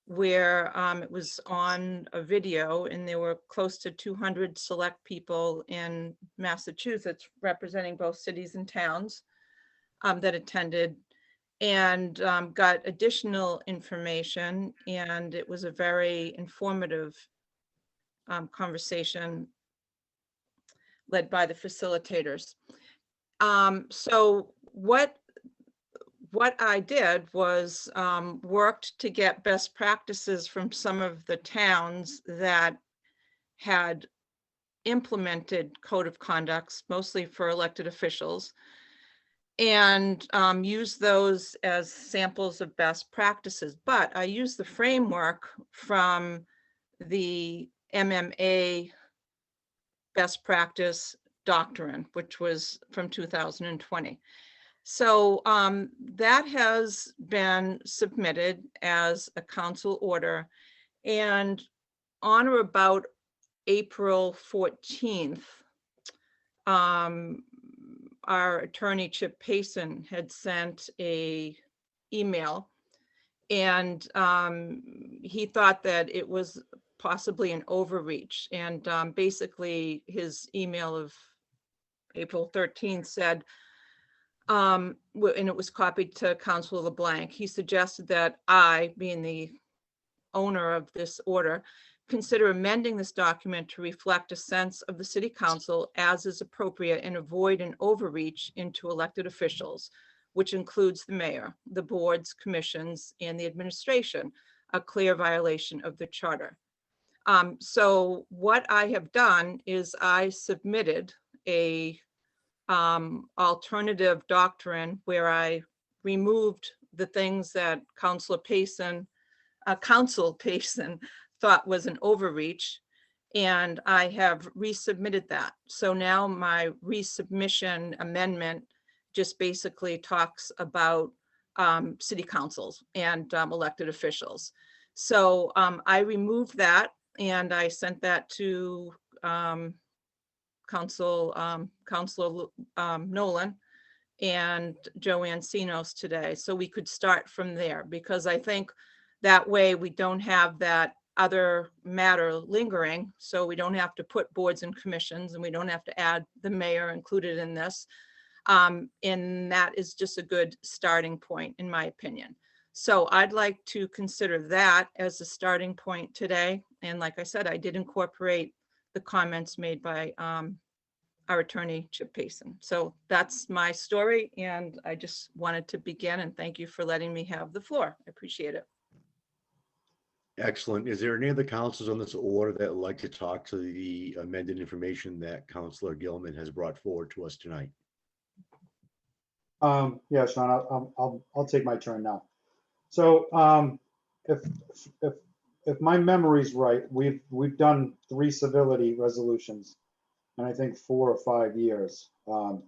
where it was on a video, and there were close to 200 select people in Massachusetts representing both cities and towns that attended, and got additional information. And it was a very informative conversation led by the facilitators. So what I did was worked to get best practices from some of the towns that had implemented code of conducts, mostly for elected officials, and use those as samples of best practices. But I used the framework from the MMA best practice doctrine, which was from 2020. So that has been submitted as a council order, and on or about April 14th, our attorney Chip Payson had sent a email, and he thought that it was possibly an overreach. And basically his email of April 13th said, and it was copied to Councilor LeBlanc, he suggested that I, being the owner of this order, consider amending this document to reflect a sense of the city council as is appropriate and avoid an overreach into elected officials, which includes the mayor, the boards, commissions, and the administration, a clear violation of the charter. So what I have done is I submitted a alternative doctrine where I removed the things that Council Payson thought was an overreach, and I have resubmitted that. So now my resubmission amendment just basically talks about city councils and elected officials. So I removed that, and I sent that to Councilor Nolan and Joanne Sinos today, so we could start from there, because I think that way we don't have that other matter lingering, so we don't have to put boards and commissions, and we don't have to add the mayor included in this. And that is just a good starting point, in my opinion. So I'd like to consider that as a starting point today. And like I said, I did incorporate the comments made by our attorney, Chip Payson. So that's my story, and I just wanted to begin, and thank you for letting me have the floor. I appreciate it. Excellent. Is there any of the councils on this order that would like to talk to the amended information that Councilor Gilman has brought forward to us tonight? Yeah, Sean, I'll take my turn now. So if my memory's right, we've done 3 civility resolutions, and I think 4 or 5 years. You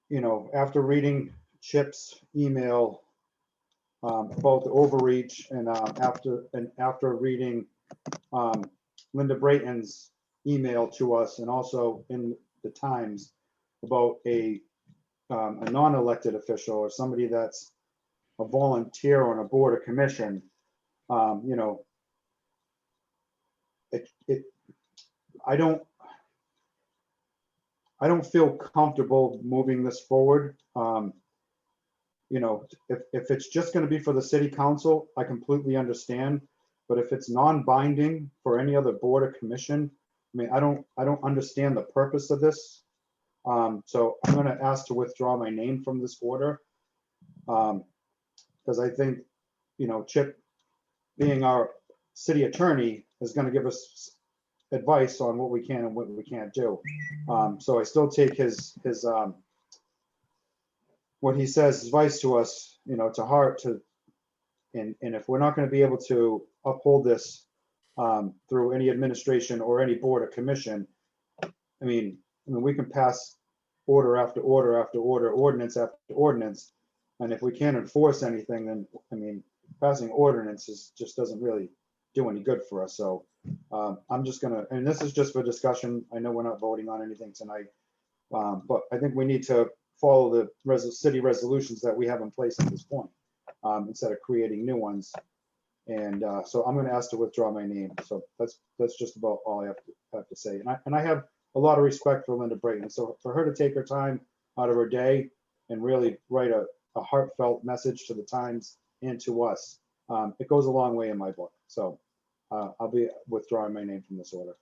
know, after reading Chip's email about the overreach, and after reading Linda Brayton's email to us, and also in the Times about a non-elected official or somebody that's a volunteer on a board or commission, you know, I don't feel comfortable moving this forward. You know, if it's just going to be for the city council, I completely understand. But if it's non-binding for any other board or commission, I mean, I don't understand the purpose of this. So I'm going to ask to withdraw my name from this order, because I think, you know, Chip, being our city attorney, is going to give us advice on what we can and what we can't do. So I still take his what he says is advice to us, to heart, and if we're not going to be able to uphold this through any administration or any board or commission, I mean, we can pass order after order after order, ordinance after ordinance, and if we can't enforce anything, then, I mean, passing ordinances just doesn't really do any good for us. So I'm just gonna, and this is just for discussion. I know we're not voting on anything tonight, but I think we need to follow the city resolutions that we have in place at this point, instead of creating new ones. And so I'm going to ask to withdraw my name. So that's just about all I have to say. And I have a lot of respect for Linda Brayton. So for her to take her time out of her day and really write a heartfelt message to the Times and to us, it goes a long way in my book. So I'll be withdrawing my name from this order.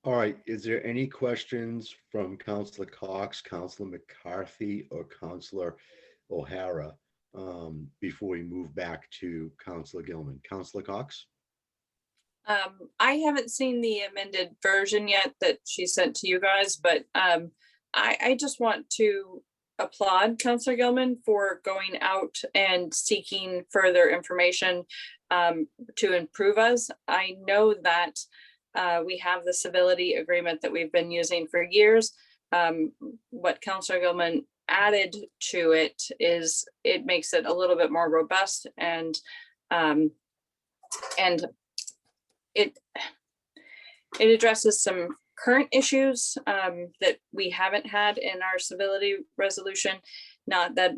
All right, is there any questions from Councilor Cox, Councilor McCarthy, or Councilor O'Hara before we move back to Councilor Gilman? Councilor Cox? I haven't seen the amended version yet that she sent to you guys, but I just want to applaud Councilor Gilman for going out and seeking further information to improve us. I know that we have the civility agreement that we've been using for years. What Councilor Gilman added to it is it makes it a little bit more robust, and it addresses some current issues that we haven't had in our civility resolution. Not that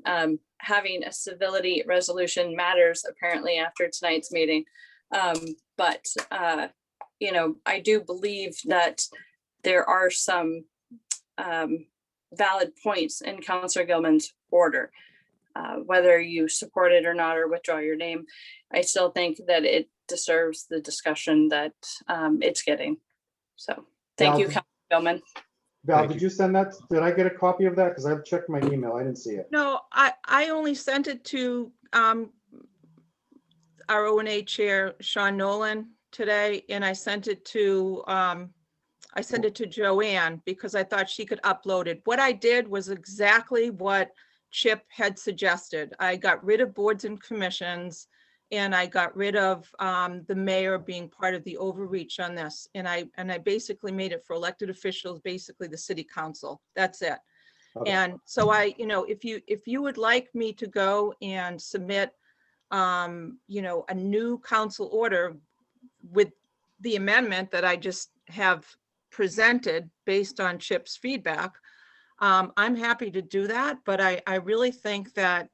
having a civility resolution matters apparently after tonight's meeting, but I do believe that there are some valid points in Councilor Gilman's order. Whether you support it or not or withdraw your name, I still think that it deserves the discussion that it's getting. So thank you, Councilor Gilman. Val, did you send that? Did I get a copy of that? Because I've checked my email. I didn't see it. No, I only sent it to our O&A chair, Sean Nolan, today, and I sent it to Joanne because I thought she could upload it. What I did was exactly what Chip had suggested. I got rid of boards and commissions, and I got rid of the mayor being part of the overreach on this. And I basically made it for elected officials, basically the city council. That's it. Okay. And so if you would like me to go and submit, a new council order with the amendment that I just have presented based on Chip's feedback, I'm happy to do that. But I really think that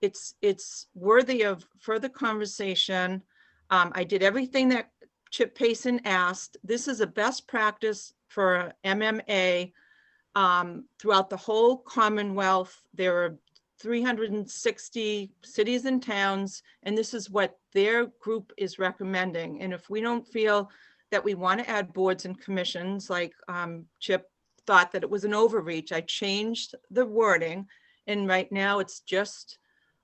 it's worthy of further conversation. I did everything that Chip Payson asked. This is a best practice for MMA throughout the whole Commonwealth. There are 360 cities and towns, and this is what their group is recommending. And if we don't feel that we want to add boards and commissions, like Chip thought that it was an overreach, I changed the wording, and right now it's just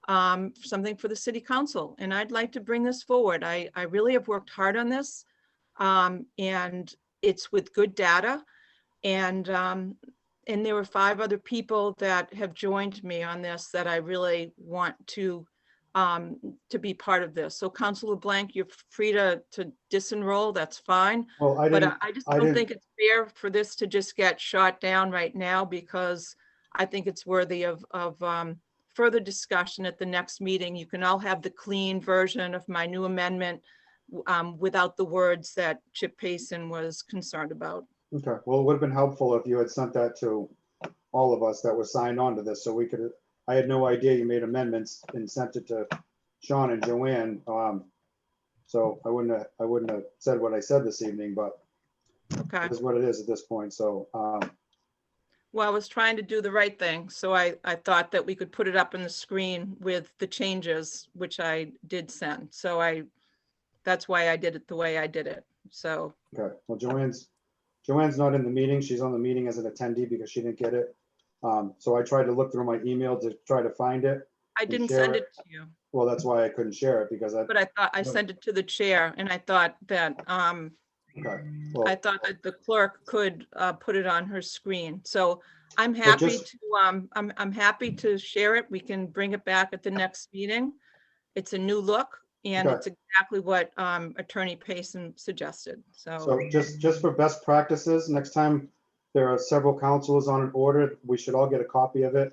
something for the city council. And I'd like to bring this forward. I really have worked hard on this, and it's with good data. And there were 5 other people that have joined me on this that I really want to be part of this. So Councilor Blank, you're free to disenroll, that's fine. Well, I just don't think it's fair for this to just get shot down right now, because I think it's worthy of further discussion at the next meeting. You can all have the clean version of my new amendment without the words that Chip Payson was concerned about. Okay, well, it would have been helpful if you had sent that to all of us that were signed on to this, so we could, I had no idea you made amendments and sent it to Sean and Joanne. So I wouldn't have said what I said this evening, but okay, it is what it is at this point. So well, I was trying to do the right thing, so I thought that we could put it up on the screen with the changes, which I did send. So that's why I did it the way I did it. So okay, well, Joanne's not in the meeting. She's on the meeting as an attendee because she didn't get it. So I tried to look through my email to try to find it. I didn't send it to you. Well, that's why I couldn't share it, because But I thought I sent it to the chair, and I thought that okay. Well, I thought that the clerk could put it on her screen. So I'm But happy just- to, I'm happy to share it. We can bring it back at the next meeting. It's a new look and Okay. it's exactly what Attorney Payson suggested. So, So just for best practices, next time there are several counselors on an order, we should all get a copy of it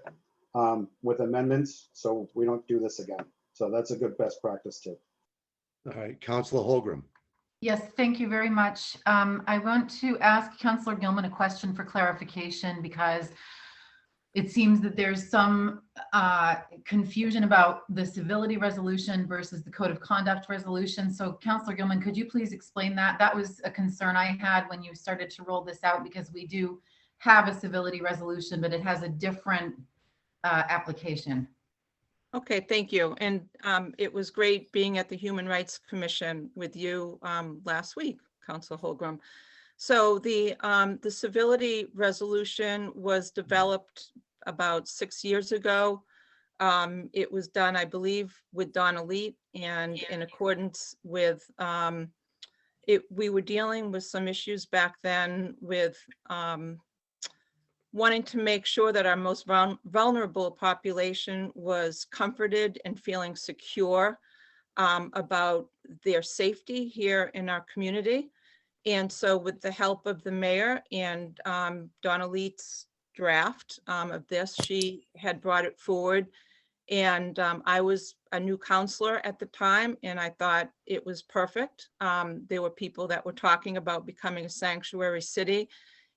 with amendments, so we don't do this again. So that's a good best practice too. All right, Counselor Holgram. Yes, thank you very much. I want to ask Councillor Gilman a question for clarification because it seems that there's some confusion about the civility resolution versus the code of conduct resolution. So Councillor Gilman, could you please explain that? That was a concern I had when you started to roll this out because we do have a civility resolution, but it has a different application. okay, thank you. And it was great being at the Human Rights Commission with you last week, Council Holgram. So the civility resolution was developed about 6 years ago. It was done, I believe, with Donna Leet, and in accordance with we were dealing with some issues back then with wanting to make sure that our most vulnerable population was comforted and feeling secure about their safety here in our community. And so with the help of the mayor and Donna Leet's draft of this, she had brought it forward. And I was a new counselor at the time, and I thought it was perfect. There were people that were talking about becoming a sanctuary city.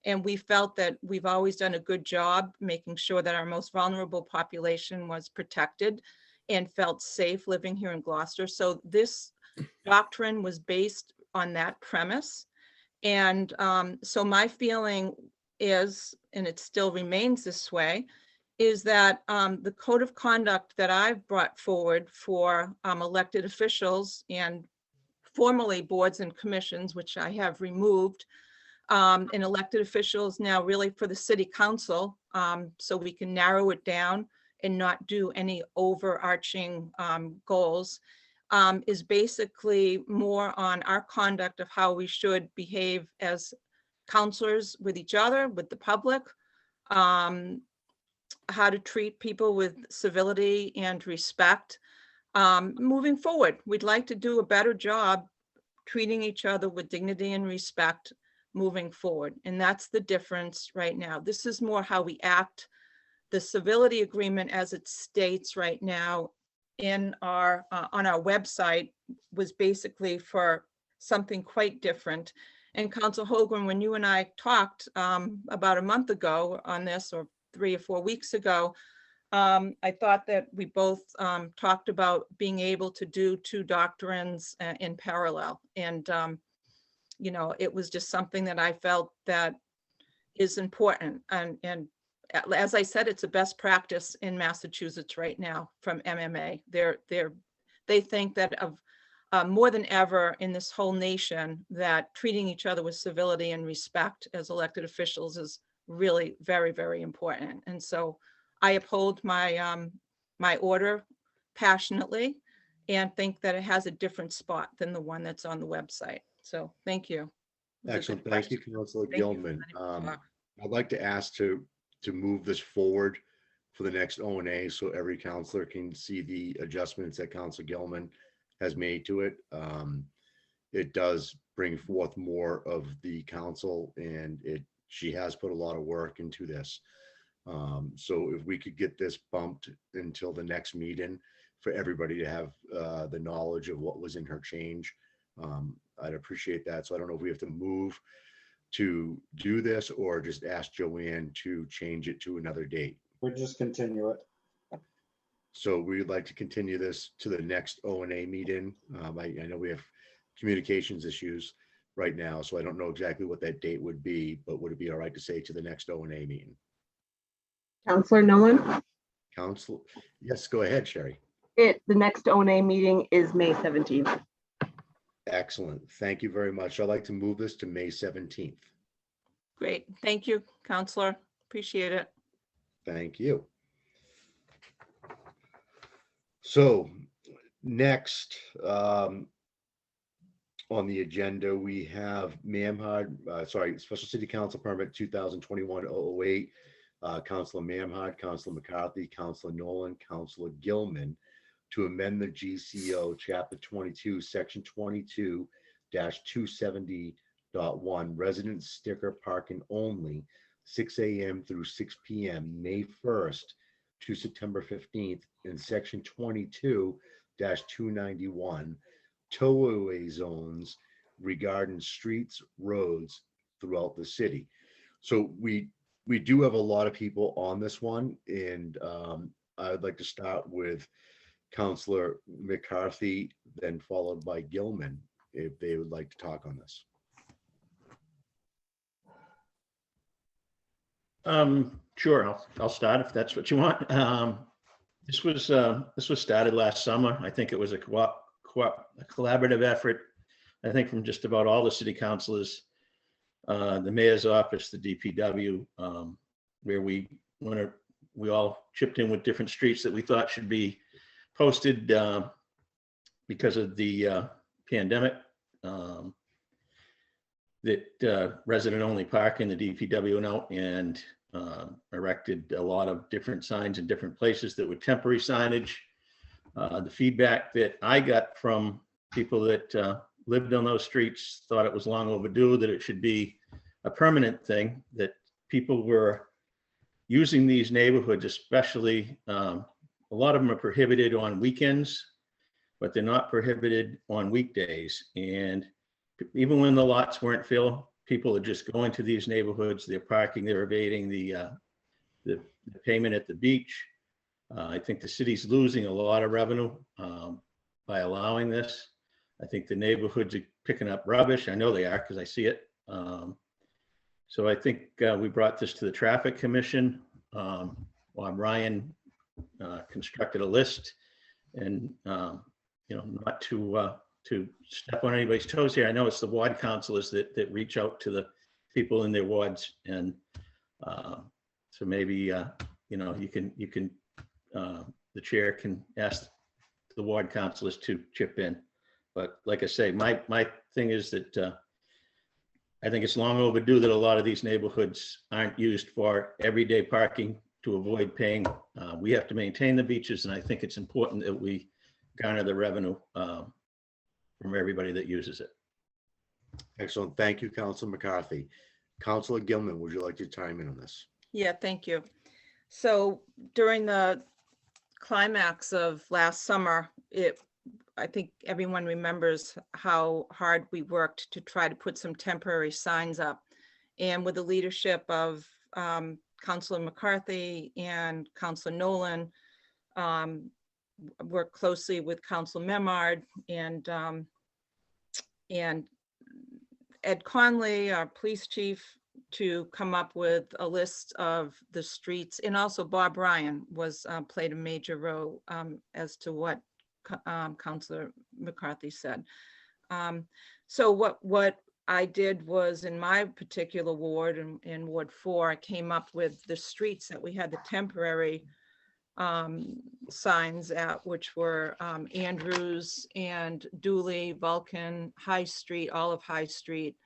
And we felt that we've always done a good job making sure that our most vulnerable population was protected and felt safe living here in Gloucester. So this doctrine was based on that premise. And so my feeling is, and it still remains this way, is that the code of conduct that I've brought forward for elected officials and formerly boards and commissions, which I have removed, and elected officials now really for the city council, so we can narrow it down and not do any overarching goals, is basically more on our conduct of how we should behave as counselors with each other, with the public, how to treat people with civility and respect. Moving forward, we'd like to do a better job treating each other with dignity and respect moving forward. And that's the difference right now. This is more how we act. The civility agreement as it states right now in our on our website was basically for something quite different. And Council Holgram, when you and I talked about a month ago on this, or 3 or 4 weeks ago, I thought that we both talked about being able to do 2 doctrines in parallel. And you know, it was just something that I felt that is important. And as I said, it's a best practice in Massachusetts right now from MMA. They think that of more than ever in this whole nation, that treating each other with civility and respect as elected officials is really very, very important. And so I uphold my my order passionately and think that it has a different spot than the one that's on the website. So thank you. Excellent. Thank you, Councilor Gilman. I'd like to ask to move this forward for the next O&A so every counselor can see the adjustments that Councilor Gilman has made to it. It does bring forth more of the council, and she has put a lot of work into this. So if we could get this bumped until the next meeting for everybody to have the knowledge of what was in her change, I'd appreciate that. So I don't know if we have to move to do this or just ask Joanne to change it to another date. We'll just continue it. So we'd like to continue this to the next O&A meeting. I know we have communications issues right now, so I don't know exactly what that date would be, but would it be all right to say to the next O&A meeting? Counselor Nolan, Council, yes, go ahead, Sherry. the next O&A meeting is May 17th. Excellent. Thank you very much. I'd like to move this to May 17th. Great. Thank you, Counselor. Appreciate it. Thank you. So next on the agenda, we have Special City Council Permit 2021-008, Councilor Mamhard, Councilor McCarthy, Councilor Nolan, Councilor Gilman, to amend the GCO Chapter 22, Section 22-270.1, resident sticker parking only, 6 a.m. through 6 p.m., May 1st to September 15th, in Section 22-291, towaway zones regarding streets, roads throughout the city. So we do have a lot of people on this one, and I would like to start with Councilor McCarthy, then followed by Gilman, if they would like to talk on this. Sure, I'll start if that's what you want. This was started last summer. I think it was a collaborative effort, I think, from just about all the city councilors, the mayor's office, the DPW, where we all chipped in with different streets that we thought should be posted because of the pandemic, that resident only parking, the DPW note, and erected a lot of different signs in different places that were temporary signage. The feedback that I got from people that lived on those streets thought it was long overdue, that it should be a permanent thing, that people were using these neighborhoods, especially a lot of them are prohibited on weekends, but they're not prohibited on weekdays. And even when the lots weren't filled, people are just going to these neighborhoods, they're parking, they're evading the payment at the beach. I think the city's losing a lot of revenue by allowing this. I think the neighborhoods are picking up rubbish. I know they are because I see it. So I think we brought this to the Traffic Commission. Ryan constructed a list, and not to step on anybody's toes here. I know it's the ward councilors that reach out to the people in their wards, and so maybe you can the chair can ask the ward councilors to chip in. But like I say, my thing is that I think it's long overdue that a lot of these neighborhoods aren't used for everyday parking to avoid paying. We have to maintain the beaches, and I think it's important that we garner the revenue from everybody that uses it. Excellent. Thank you, Councilor McCarthy. Councilor Gilman, would you like to chime in on this? Yeah, thank you. So during the climax of last summer, I think everyone remembers how hard we worked to try to put some temporary signs up. And with the leadership of Councilor McCarthy and Councilor Nolan, worked closely with Councilor Memard and Ed Conley, our police chief, to come up with a list of the streets. And also Bob Ryan played a major role as to what Councilor McCarthy said. So what I did was, in my particular ward, in Ward 4, I came up with the streets that we had the temporary signs at, which were Andrews and Dooley, Vulcan, High Street, Olive High Street,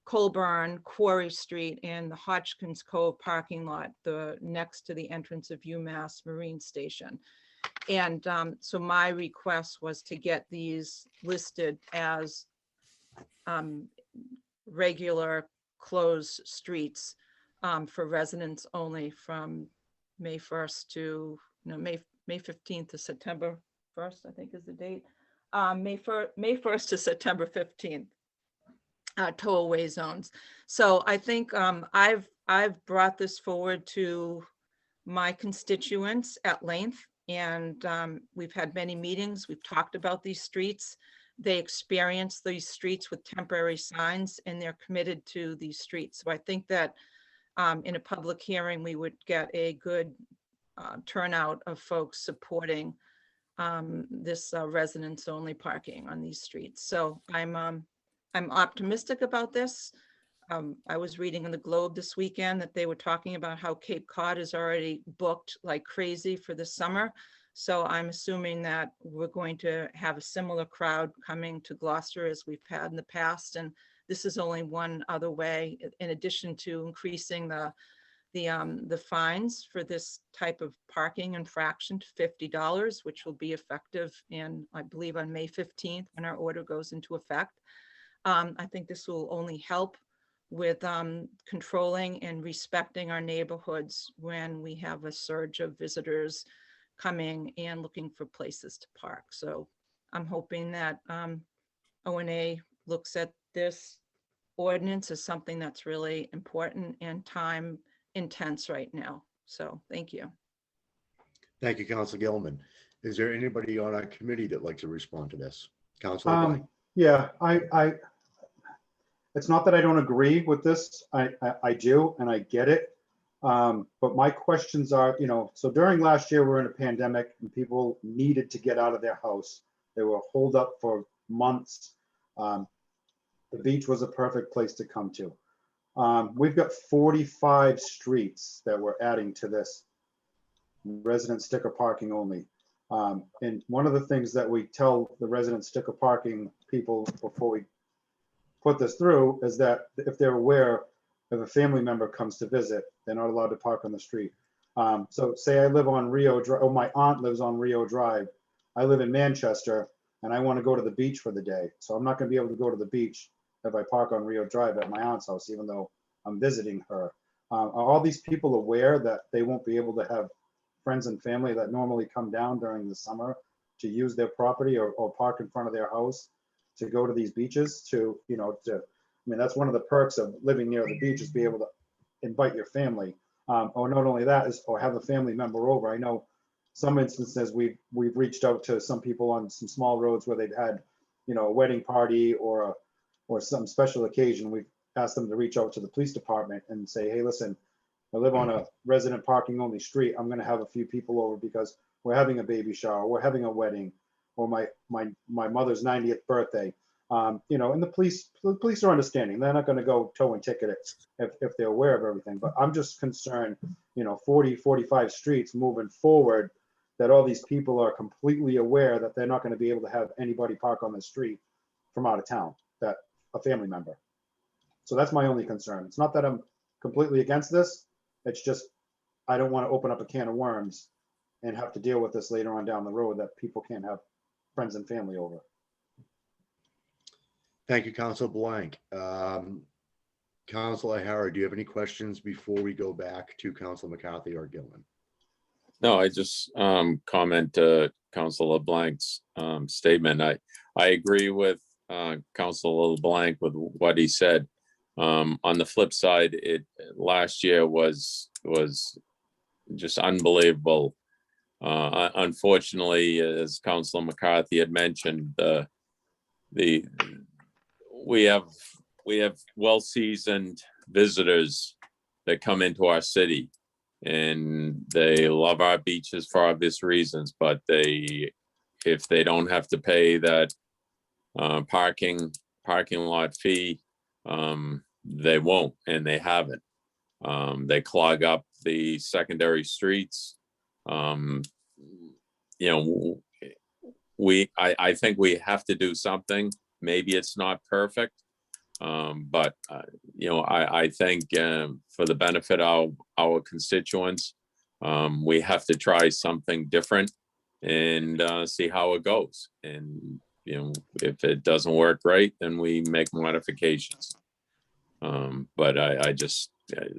Colburn, Quarry Street, and the Hodgkins Cove parking lot, the next to the entrance of UMass Marine Station. And so my request was to get these listed as regular closed streets for residents only from May 1st to May 15th to September 1st, I think is the date. May 1st to September 15th. Tow-away zones. So I think I've brought this forward to my constituents at length, and we've had many meetings. We've talked about these streets. They experience these streets with temporary signs, and they're committed to these streets. So I think that in a public hearing, we would get a good turnout of folks supporting this residents only parking on these streets. So I'm optimistic about this. I was reading in the Globe this weekend that they were talking about how Cape Cod is already booked like crazy for the summer. So I'm assuming that we're going to have a similar crowd coming to Gloucester as we've had in the past. And this is only one other way, in addition to increasing the the fines for this type of parking infraction to $50, which will be effective in, I believe, on May 15th when our order goes into effect. I think this will only help with controlling and respecting our neighborhoods when we have a surge of visitors coming and looking for places to park. So I'm hoping that ONA looks at this ordinance as something that's really important and time intense right now. So thank you. Thank you, Council Gilman. Is there anybody on our committee that'd like to respond to this? Councilor Blank? Yeah, it's not that I don't agree with this. I do, and I get it. But my questions are, so during last year, we're in a pandemic and people needed to get out of their house. They were holed up for months. The beach was a perfect place to come to. We've got 45 streets that we're adding to this resident sticker parking only. And one of the things that we tell the resident sticker parking people before we put this through is that if they're aware, if a family member comes to visit, they're not allowed to park on the street. So say I live on Rio Drive, or my aunt lives on Rio Drive. I live in Manchester and I want to go to the beach for the day. So I'm not going to be able to go to the beach if I park on Rio Drive at my aunt's house, even though I'm visiting her. Are all these people aware that they won't be able to have friends and family that normally come down during the summer to use their property or park in front of their house to go to these beaches that's one of the perks of living near the beach is be able to invite your family. Or not only that or have a family member over. I know some instances we've reached out to some people on some small roads where they've had, a wedding party or some special occasion. We've asked them to reach out to the police department and say, hey, listen, I live on a resident parking only street. I'm going to have a few people over because we're having a baby shower, we're having a wedding, or my mother's 90th birthday. And the police are understanding. They're not going to go tow and ticket it if they're aware of everything. But I'm just concerned, 40, 45 streets moving forward, that all these people are completely aware that they're not going to be able to have anybody park on the street from out of town, that a family member. So that's my only concern. It's not that I'm completely against this. It's just, I don't want to open up a can of worms and have to deal with this later on down the road that people can't have friends and family over. Thank you, Council Blank. Council O'Hara, do you have any questions before we go back to Council McCarthy or Gilman? No, I just comment Councilor Blank's statement. I agree with Councilor Blank with what he said. On the flip side, last year was just unbelievable. Unfortunately, as Councilor McCarthy had mentioned, we have well-seasoned visitors that come into our city, and they love our beaches for obvious reasons. But if they don't have to pay that parking lot fee, they won't, and they haven't. They clog up the secondary streets. I think we have to do something. Maybe it's not perfect, but I think for the benefit of our constituents, we have to try something different and see how it goes. And if it doesn't work right, then we make modifications. But I just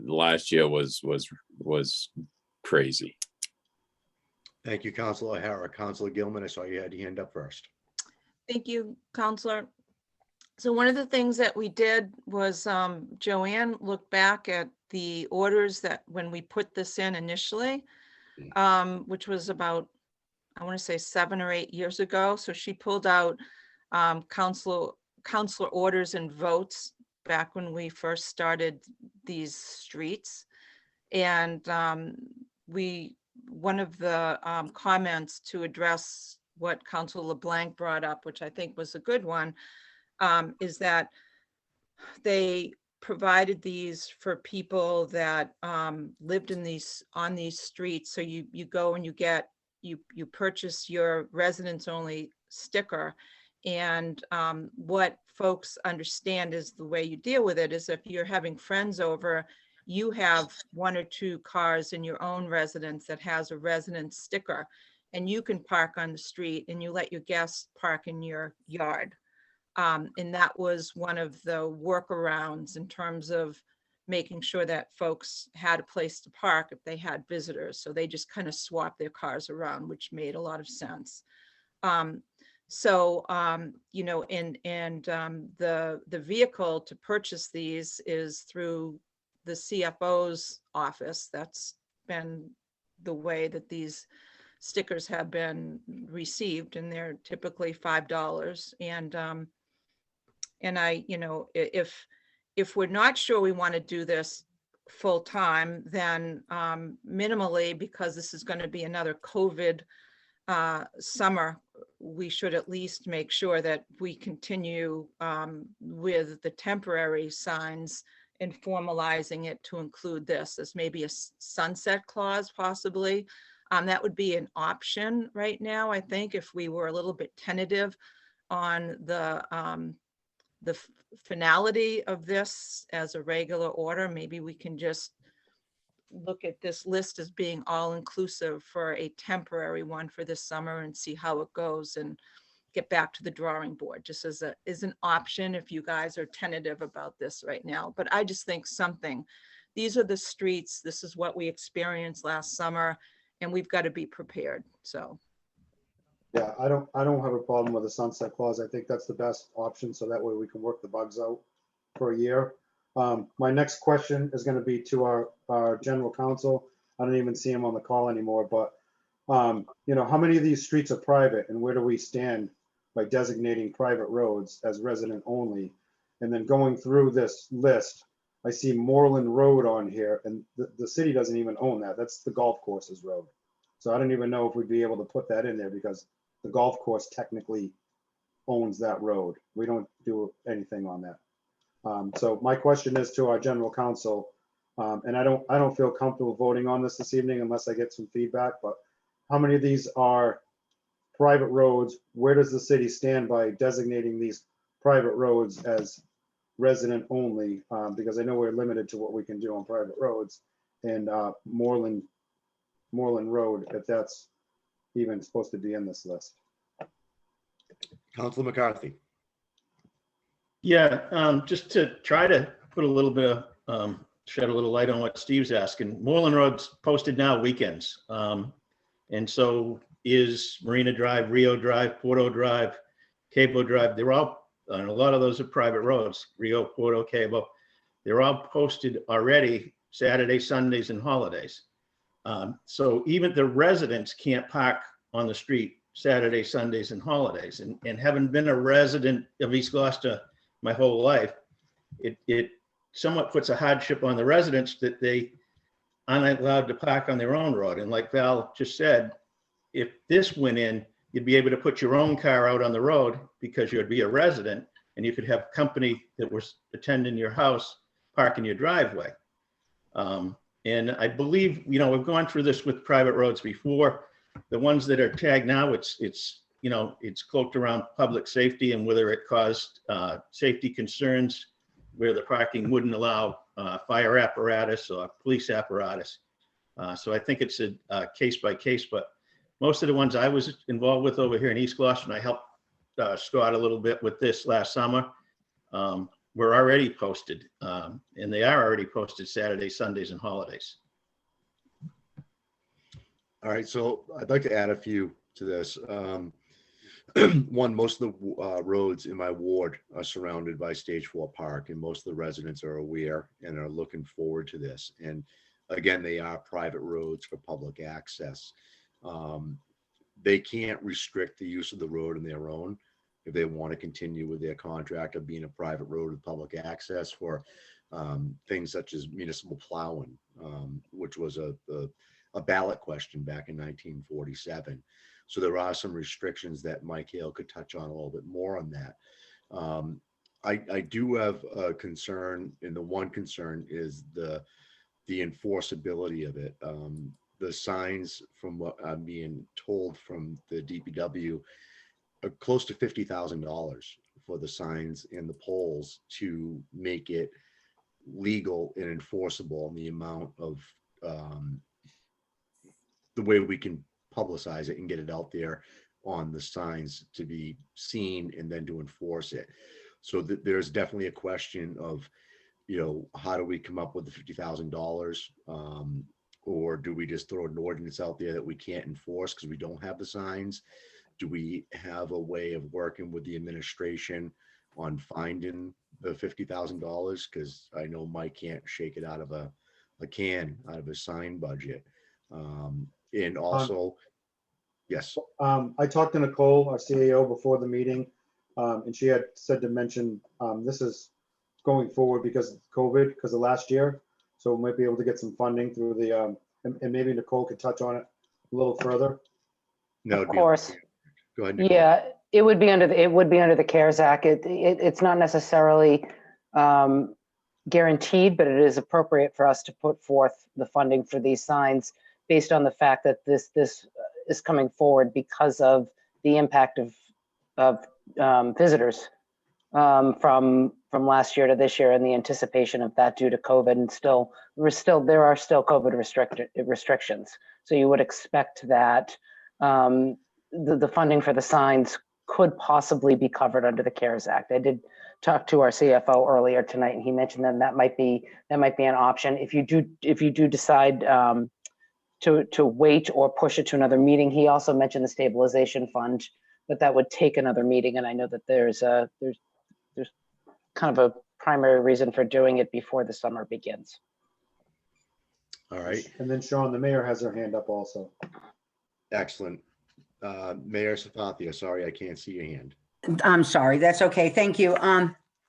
last year was crazy. Thank you, Councilor O'Hara. Councilor Gilman, I saw you had your hand up first. Thank you, Counselor. So one of the things that we did was Joanne looked back at the orders that when we put this in initially, which was about, I want to say 7 or 8 years ago. So she pulled out counselor orders and votes back when we first started these streets. And one of the comments to address what Councilor LeBlanc brought up, which I think was a good one, is that they provided these for people that lived on these streets. So you go and you purchase your residents only sticker. And what folks understand is the way you deal with it is if you're having friends over you have 1 or 2 cars in your own residence that has a residence sticker, and you can park on the street and you let your guests park in your yard. And that was one of the workarounds in terms of making sure that folks had a place to park if they had visitors. So they just kind of swapped their cars around, which made a lot of sense. You know, the vehicle to purchase these is through the CFO's office. That's been the way that these stickers have been received, and they're typically $5. And I, you know, if we're not sure we want to do this full time, then minimally, because this is going to be another COVID summer, we should at least make sure that we continue with the temporary signs and formalizing it to include this as maybe a sunset clause, possibly. That would be an option right now, I think, if we were a little bit tentative on the finality of this as a regular order. Maybe we can just look at this list as being all inclusive for a temporary one for this summer and see how it goes and get back to the drawing board, just as an option if you guys are tentative about this right now. But I just think these are the streets, this is what we experienced last summer, and we've got to be prepared. So Yeah, I don't have a problem with a sunset clause. I think that's the best option, so that way we can work the bugs out for a year. My next question is going to be to our general counsel. I don't even see him on the call anymore, but you know, how many of these streets are private, and where do we stand by designating private roads as resident only? And then going through this list, I see Moreland Road on here, and the city doesn't even own that. That's the golf course's road. So I don't even know if we'd be able to put that in there because the golf course technically owns that road. We don't do anything on that. So my question is to our general counsel, and I don't feel comfortable voting on this evening unless I get some feedback, but how many of these are private roads? Where does the city stand by designating these private roads as resident only? Because I know we're limited to what we can do on private roads, and Moreland Road, if that's even supposed to be in this list. Councilor McCarthy. Yeah, just to try to put a little bit of, shed a little light on what Steve's asking. Moreland Road's posted now weekends. And so is Marina Drive, Rio Drive, Porto Drive, Cabo Drive. They're all, and a lot of those are private roads, Rio, Porto, Cabo. They're all posted already Saturday, Sundays, and holidays. So even the residents can't park on the street Saturday, Sundays, and holidays. And having been a resident of East Gloucester my whole life, it somewhat puts a hardship on the residents that they aren't allowed to park on their own road. And like Val just said, if this went in, you'd be able to put your own car out on the road because you'd be a resident, and you could have company that was attending your house park in your driveway. And I believe, you know, we've gone through this with private roads before. The ones that are tagged now, it's you know, it's cloaked around public safety and whether it caused safety concerns where the parking wouldn't allow fire apparatus or police apparatus. So I think it's a case by case, but most of the ones I was involved with over here in East Gloucester, and I helped Scott a little bit with this last summer, were already posted, and they are already posted Saturdays, Sundays, and holidays. All right, so I'd like to add a few to this. One, most of the roads in my ward are surrounded by Stage 4 Park, and most of the residents are aware and are looking forward to this. And again, they are private roads for public access. They can't restrict the use of the road on their own if they want to continue with their contract of being a private road with public access for things such as municipal plowing, which was a ballot question back in 1947. So there are some restrictions that Mike Hale could touch on a little bit more on that. I do have a concern, and the one concern is the enforceability of it. The signs, from what I'm being told from the DPW, are close to $50,000 for the signs and the poles to make it legal and enforceable in the amount of the way we can publicize it and get it out there on the signs to be seen and then to enforce it. So there's definitely a question of, you know, how do we come up with the $50,000? Or do we just throw an ordinance out there that we can't enforce because we don't have the signs? Do we have a way of working with the administration on finding the $50,000? Because I know Mike can't shake it out of a can, out of a sign budget. And also, yes. I talked to Nicole, our CAO, before the meeting, and she had said to mention this is going forward because of COVID, because of last year. So we might be able to get some funding through the, and maybe Nicole could touch on it a little further. No, Of course. Go ahead, Nicole. Yeah, it would be under the CARES Act. It's not necessarily guaranteed, but it is appropriate for us to put forth the funding for these signs based on the fact that this is coming forward because of the impact of visitors from last year to this year and the anticipation of that due to COVID. And there are still COVID restrictions. So you would expect that the funding for the signs could possibly be covered under the CARES Act. I did talk to our CFO earlier tonight, and he mentioned that might be an option. If you do decide to wait or push it to another meeting, he also mentioned the stabilization fund, but that would take another meeting. And I know that there's kind of a primary reason for doing it before the summer begins. All right. And then Sean, the mayor has her hand up also. Excellent. Mayor Safathia, sorry, I can't see your hand. I'm sorry, that's okay, thank you.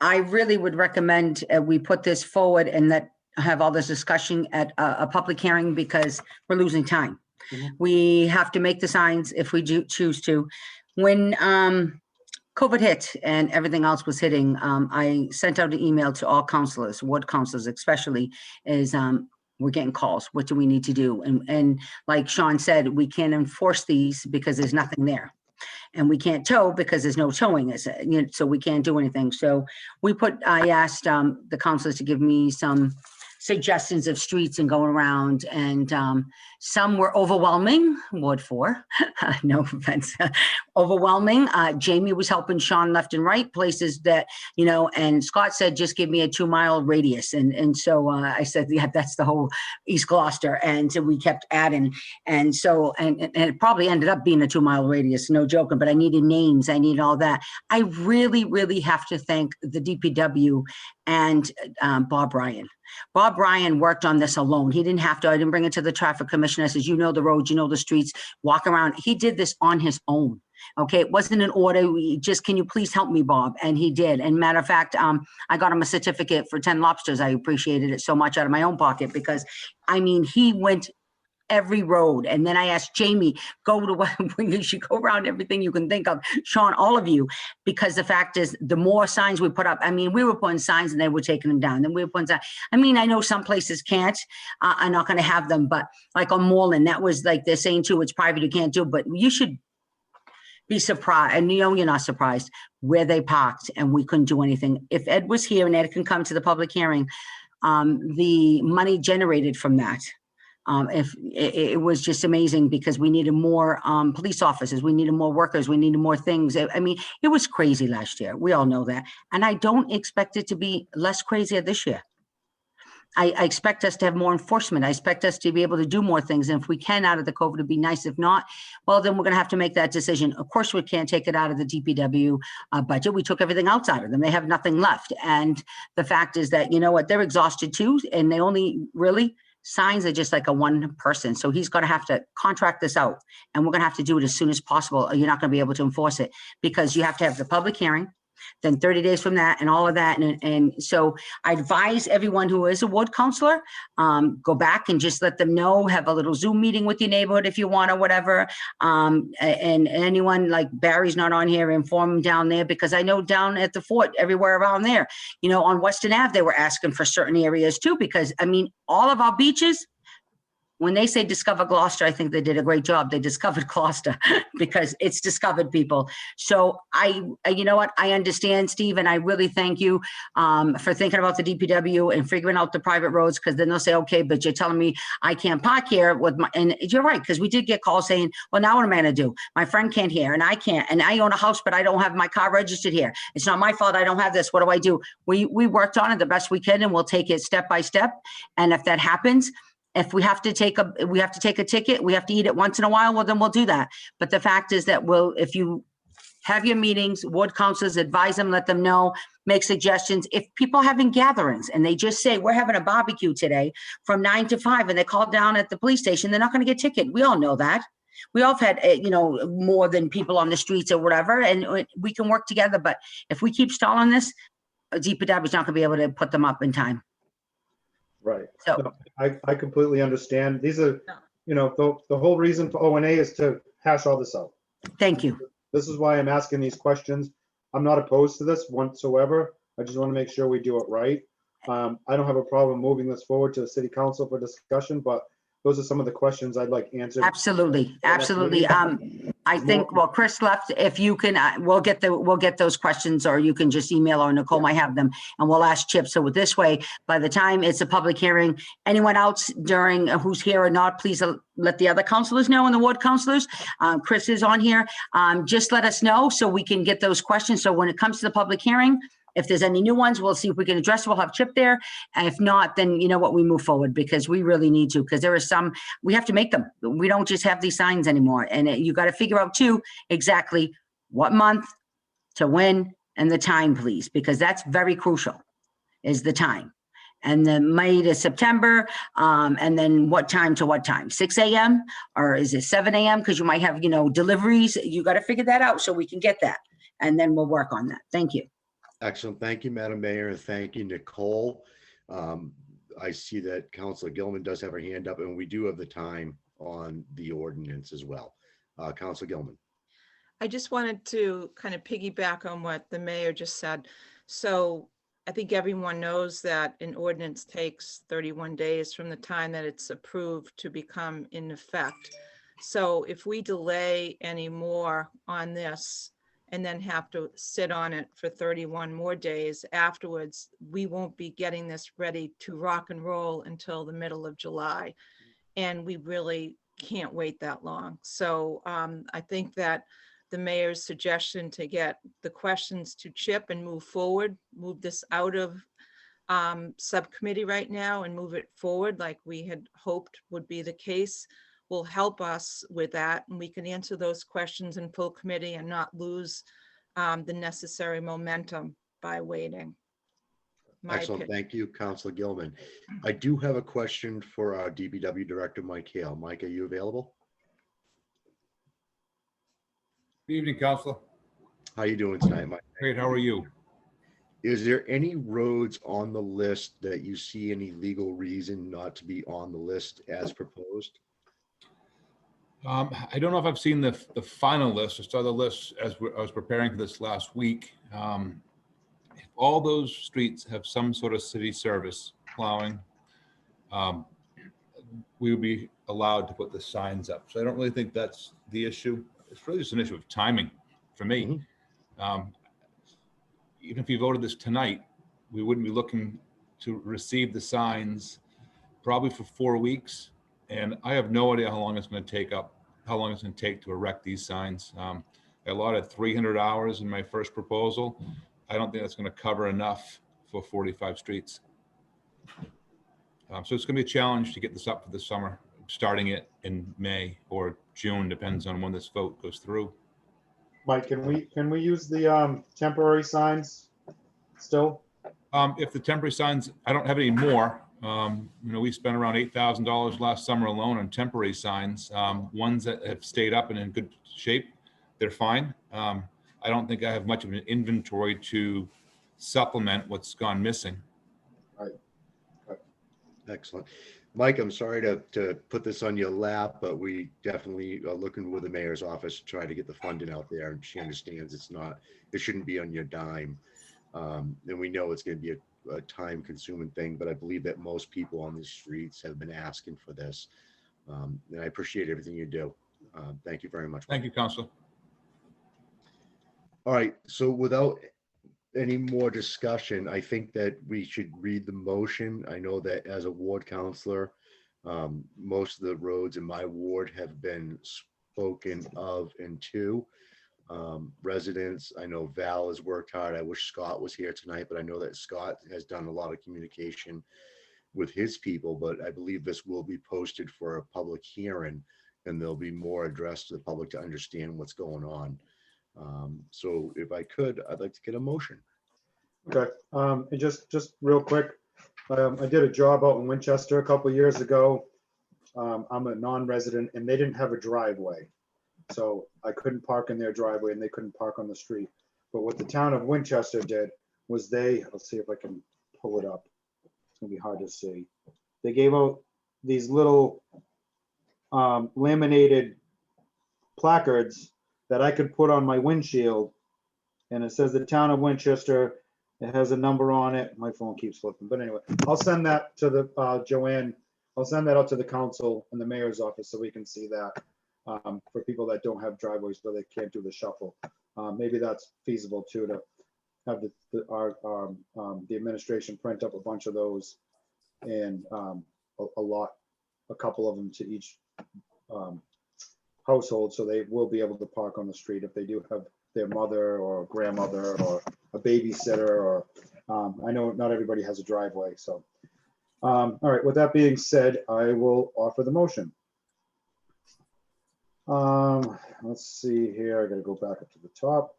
I really would recommend we put this forward and that have all this discussion at a public hearing because we're losing time. We have to make the signs if we do choose to. When COVID hit and everything else was hitting, I sent out an email to all councilors, ward councilors especially, is we're getting calls. What do we need to do? And like Sean said, we can't enforce these because there's nothing there. And we can't tow because there's no towing, so we can't do anything. So I asked the councilors to give me some suggestions of streets and going around, and some were overwhelming. Ward 4, no offense, overwhelming. Jamie was helping Sean left and right, places that, and Scott said, just give me a 2-mile radius. And so I said, yeah, that's the whole East Gloucester. And so we kept adding. And so, and it probably ended up being a 2-mile radius, no joking, but I needed names. I needed all that. I really, really have to thank the DPW and Bob Ryan. Bob Ryan worked on this alone. He didn't have to. I didn't bring it to the traffic commissioner. I says, you know the roads, you know the streets, walk around. He did this on his own. Okay, it wasn't an order. Can you please help me, Bob? And he did. And matter of fact, I got him a certificate for 10 lobsters. I appreciated it so much out of my own pocket because, I mean, he went every road. And then I asked Jamie, you should go around everything you can think of, Sean, all of you, because the fact is the more signs we put up, I mean, we were putting signs and they were taking them down. Then we were putting signs. I mean, I know some places can't, I'm not going to have them, but like on Moreland, that was like they're saying too, it's private, you can't do, but you should be surprised. And you're not surprised where they parked and we couldn't do anything. If Ed was here and Ed can come to the public hearing, the money generated from that, if it was just amazing because we needed more police officers, we needed more workers, we needed more things. I mean, it was crazy last year. We all know that. And I don't expect it to be less crazy this year. I expect us to have more enforcement. I expect us to be able to do more things. And if we can out of the COVID, it'd be nice. If not, well, then we're going to have to make that decision. Of course, we can't take it out of the DPW budget. We took everything else out of them. They have nothing left. And the fact is that, you know what, they're exhausted too. And they only really, signs are just like a one person. So he's going to have to contract this out and we're going to have to do it as soon as possible. Or you're not going to be able to enforce it because you have to have the public hearing, then 30 days from that and all of that. And so I advise everyone who is a ward counselor, go back and just let them know, have a little Zoom meeting with your neighborhood if you want or whatever. And anyone like Barry's not on here, inform them down there because I know down at the fort, everywhere around there, on Western Ave, they were asking for certain areas too, because I mean, all of our beaches, when they say discover Gloucester, I think they did a great job. They discovered Gloucester because it's discovered people. So you know what? I understand, Steve, and I really thank you for thinking about the DPW and figuring out the private roads, because then they'll say, okay, but you're telling me I can't park here with my, and you're right, because we did get calls saying, well, now what am I gonna do? My friend can't hear and I can't, and I own a house, but I don't have my car registered here. It's not my fault. I don't have this. What do I do? We worked on it the best we can, and we'll take it step by step. And if that happens, if we have to take a ticket, we have to eat it once in a while, well, then we'll do that. But the fact is that if you have your meetings, ward councilors, advise them, let them know, make suggestions. If people are having gatherings and they just say, we're having a barbecue today from 9 to 5, and they call down at the police station, they're not going to get ticketed. We all know that. We all have had, more than people on the streets or whatever, and we can work together. But if we keep stalling this, DPW is not going to be able to put them up in time. Right. So No, I completely understand. These are, the whole reason for O&A is to hash all this out. Thank you. This is why I'm asking these questions. I'm not opposed to this whatsoever. I just want to make sure we do it right. I don't have a problem moving this forward to the city council for discussion, but those are some of the questions I'd like answered. Absolutely. I think, well, Chris left. If you can, we'll get those questions, or you can just email, or Nicole might have them, and we'll ask Chip. So with this way, by the time it's a public hearing, anyone else during who's here or not, please let the other councilors know, and the ward councilors. Chris is on here. Just let us know so we can get those questions. So when it comes to the public hearing, if there's any new ones, we'll see if we can address. We'll have Chip there. And if not, then you know what, we move forward, because we really need to, because there are some, we have to make them. We don't just have these signs anymore. And you got to figure out too, exactly what month to when and the time, please, because that's very crucial, is the time. And then May to September, and then what time to what time? 6 a.m. or is it 7 a.m.? Because you might have, deliveries. You got to figure that out so we can get that. And then we'll work on that. Thank you. Excellent. Thank you, Madam Mayor, and thank you, Nicole. I see that Councilor Gilman does have her hand up, and we do have the time on the ordinance as well. Councilor Gilman. I just wanted to kind of piggyback on what the mayor just said. So I think everyone knows that an ordinance takes 31 days from the time that it's approved to become in effect. So if we delay any more on this, and then have to sit on it for 31 more days afterwards, we won't be getting this ready to rock and roll until the middle of July. And we really can't wait that long. So I think that the mayor's suggestion to get the questions to Chip and move forward, move this out of subcommittee right now and move it forward like we had hoped would be the case, will help us with that, and we can answer those questions in full committee and not lose the necessary momentum by waiting. Excellent. Thank you, Councilor Gilman. I do have a question for our DPW Director, Mike Hale. Mike, are you available? Good evening, Councilor. How are you doing tonight, Mike? Great. How are you? Is there any roads on the list that you see any legal reason not to be on the list as proposed? I don't know if I've seen the final list. I saw the list as I was preparing for this last week. If all those streets have some sort of city service plowing, we would be allowed to put the signs up. So I don't really think that's the issue. It's really just an issue of timing for me. Even if you voted this tonight, we wouldn't be looking to receive the signs probably for 4 weeks. And I have no idea how long it's going to take to erect these signs. I allotted 300 hours in my first proposal. I don't think that's going to cover enough for 45 streets. So it's going to be a challenge to get this up for the summer, starting it in May or June, depends on when this vote goes through. Mike, can we use the temporary signs still? If the temporary signs, I don't have any more. We spent around $8,000 last summer alone on temporary signs. Ones that have stayed up and in good shape, they're fine. I don't think I have much of an inventory to supplement what's gone missing. Right. Excellent. Mike, I'm sorry to put this on your lap, but we definitely are looking with the mayor's office to try to get the funding out there. And she understands it shouldn't be on your dime. And we know it's going to be a time consuming thing, but I believe that most people on the streets have been asking for this. And I appreciate everything you do. Thank you very much. Thank you, Counselor. All right, so without any more discussion, I think that we should read the motion. I know that as a ward counselor, most of the roads in my ward have been spoken of and to. Residents, I know Val has worked hard. I wish Scott was here tonight, but I know that Scott has done a lot of communication with his people, but I believe this will be posted for a public hearing and there'll be more addressed to the public to understand what's going on. So if I could, I'd like to get a motion. Okay, and just real quick, I did a job out in Winchester a couple of years ago. I'm a non-resident and they didn't have a driveway. So I couldn't park in their driveway and they couldn't park on the street. But what the town of Winchester did was let's see if I can pull it up. It's gonna be hard to see. They gave out these little laminated placards that I could put on my windshield. And it says the town of Winchester. It has a number on it. My phone keeps flipping, but anyway, I'll send that to the Joanne. I'll send that out to the council and the mayor's office so we can see that for people that don't have driveways where they can't do the shuffle. Maybe that's feasible too, to have the administration print up a bunch of those and a couple of them to each household, so they will be able to park on the street if they do have their mother or grandmother or a babysitter, or I know not everybody has a driveway. So, all right, with that being said, I will offer the motion. Let's see here. I got to go back up to the top.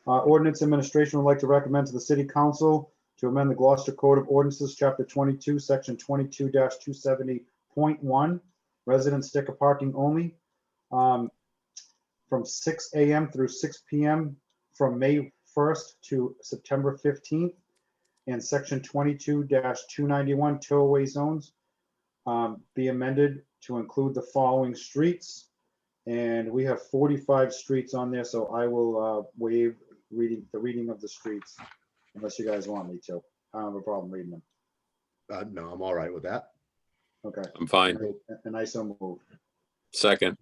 Ordinance Administration would like to recommend to the City Council to amend the Gloucester Code of Ordinances, Chapter 22, Section 22-270.1, resident sticker parking only, from 6 a.m. through 6 p.m. from May 1st to September 15th, and Section 22-291 tow-away zones be amended to include the following streets. And we have 45 streets on there, so I will waive the reading of the streets unless you guys want me to. I don't have a problem reading them. No, I'm all right with that. Okay. I'm fine. And I so move. Second.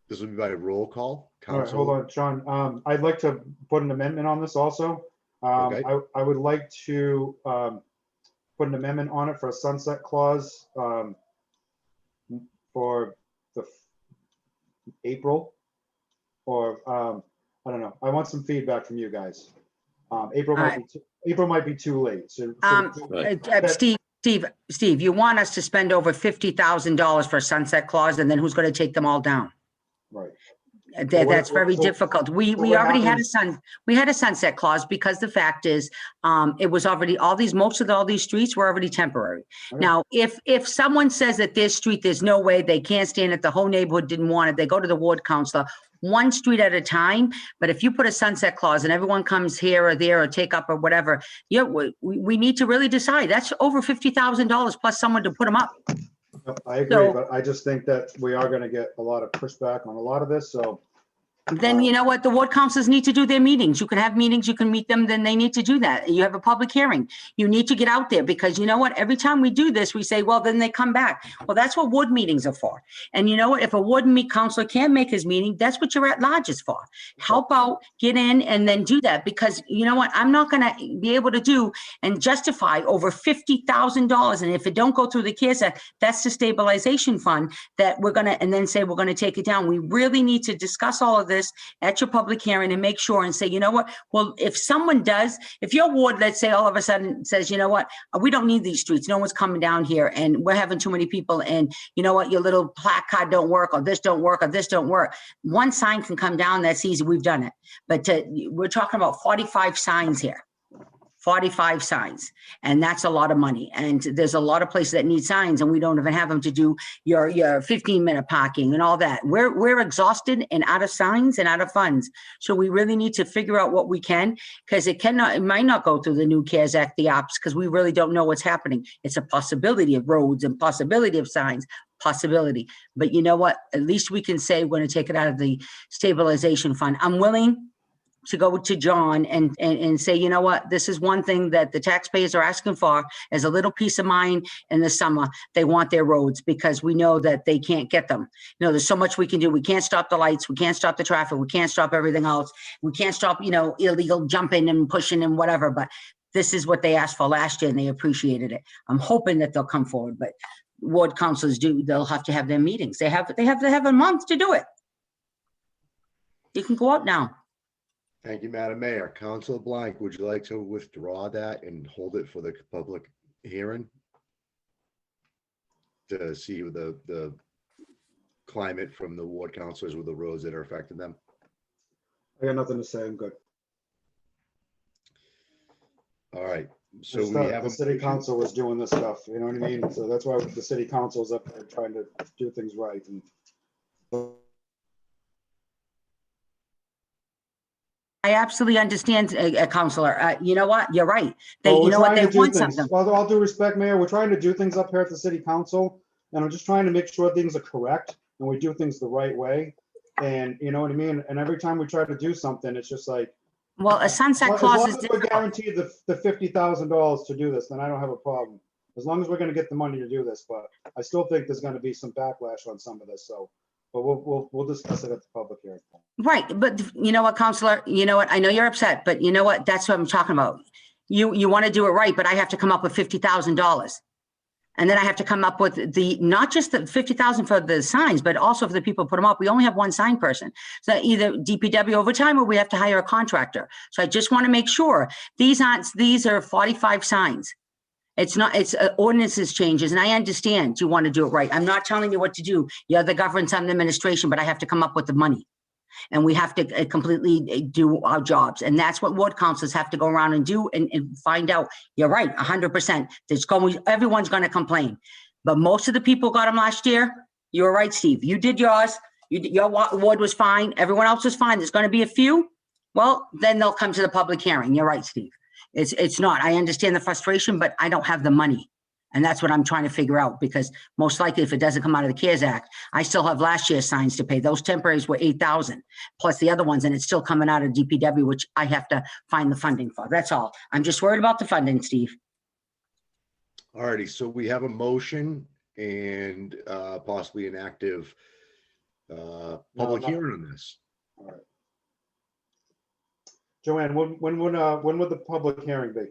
This will be by roll call. All right, hold on, Sean. I'd like to put an amendment on this also. Okay. I would like to put an amendment on it for a sunset clause for the April, or I don't know. I want some feedback from you guys. April might be too late. So, Steve, you want us to spend over $50,000 for a sunset clause, and then who's going to take them all down? Right. That's very difficult. We already had a sunset clause, because the fact is, it was already, all these streets were already temporary. Okay. Now, if someone says that this street, there's no way, they can't stand it, the whole neighborhood didn't want it, they go to the ward councilor, one street at a time. But if you put a sunset clause and everyone comes here or there or take up or whatever, we need to really decide. That's over $50,000 plus someone to put them up. I agree, but I just think that we are going to get a lot of pushback on a lot of this. So then you know what? The ward councils need to do their meetings. You can have meetings, you can meet them, then they need to do that. You have a public hearing. You need to get out there, because you know what? Every time we do this, we say, well, then they come back. Well, that's what ward meetings are for. And you know what? If a ward councilor can't make his meeting, that's what your at-large is for. Help out, get in, and then do that, because you know what? I'm not going to be able to do and justify over $50,000. And if it don't go through the CARES Act, that's the stabilization fund that we're going to, and then say we're going to take it down. We really need to discuss all of this at your public hearing and make sure and say, you know what, well, if someone does, if your ward, let's say, all of a sudden says, you know what, we don't need these streets, no one's coming down here and we're having too many people, and you know what, your little placard don't work, or this don't work, or this don't work. One sign can come down, that's easy, we've done it. But we're talking about 45 signs here. 45 signs, and that's a lot of money. And there's a lot of places that need signs, and we don't even have them to do your 15-minute parking and all that. We're exhausted and out of signs and out of funds. So we really need to figure out what we can, because it might not go through the new CARES Act, the ops, because we really don't know what's happening. It's a possibility of roads and possibility of signs, possibility. But you know what? At least we can say we're going to take it out of the stabilization fund. I'm willing to go to John and say, you know what, this is one thing that the taxpayers are asking for as a little peace of mind in the summer. They want their roads because we know that they can't get them. You know, there's so much we can do. We can't stop the lights. We can't stop the traffic. We can't stop everything else. We can't stop, you know, illegal jumping and pushing and whatever, but this is what they asked for last year and they appreciated it. I'm hoping that they'll come forward, but ward councilors they'll have to have their meetings. They have to have a month to do it. You can go out now. Thank you, Madam Mayor. Councilor Blank, would you like to withdraw that and hold it for the public hearing? To see the climate from the ward councilors with the roads that are affecting them? I got nothing to say. I'm good. All right. So Just we thought have the city council was doing this stuff, you know what I mean? So that's why the city council is up there trying to do things right. And I absolutely understand, Counselor. You know what? You're right. Well, You we're know what? trying They to do want things. something. Well, all due respect, Mayor, we're trying to do things up here at the city council, and I'm just trying to make sure things are correct and we do things the right way. And you know what I mean? And every time we try to do something, it's just like, Well, a sunset as clause long is as we're difficult. guaranteed the $50,000 to do this, then I don't have a problem. As long as we're gonna get the money to do this, but I still think there's gonna be some backlash on some of this, so. But we'll discuss it at the public hearing. Right, but you know what, Counselor? You know what? I know you're upset, but you know what? That's what I'm talking about. You want to do it right, but I have to come up with $50,000. And then I have to come up with not just the 50,000 for the signs, but also for the people who put them up. We only have one sign person. So either DPW overtime or we have to hire a contractor. So I just want to make sure these are 45 signs. It's ordinances changes, and I understand you want to do it right. I'm not telling you what to do. You're the governance, I'm the administration, but I have to come up with the money. And we have to completely do our jobs. And that's what ward councils have to go around and do and find out. You're right, 100%. Everyone's going to complain. But most of the people got them last year. You were right, Steve. You did yours. Your ward was fine. Everyone else was fine. There's going to be a few. Well, then they'll come to the public hearing. You're right, Steve. It's not. I understand the frustration, but I don't have the money. And that's what I'm trying to figure out, because most likely if it doesn't come out of the CARES Act, I still have last year's signs to pay. Those temporaries were 8,000 plus the other ones, and it's still coming out of DPW, which I have to find the funding for. That's all. I'm just worried about the funding, Steve. All righty, so we have a motion and possibly an active public hearing on this. All right. Joanne, when would the public hearing be?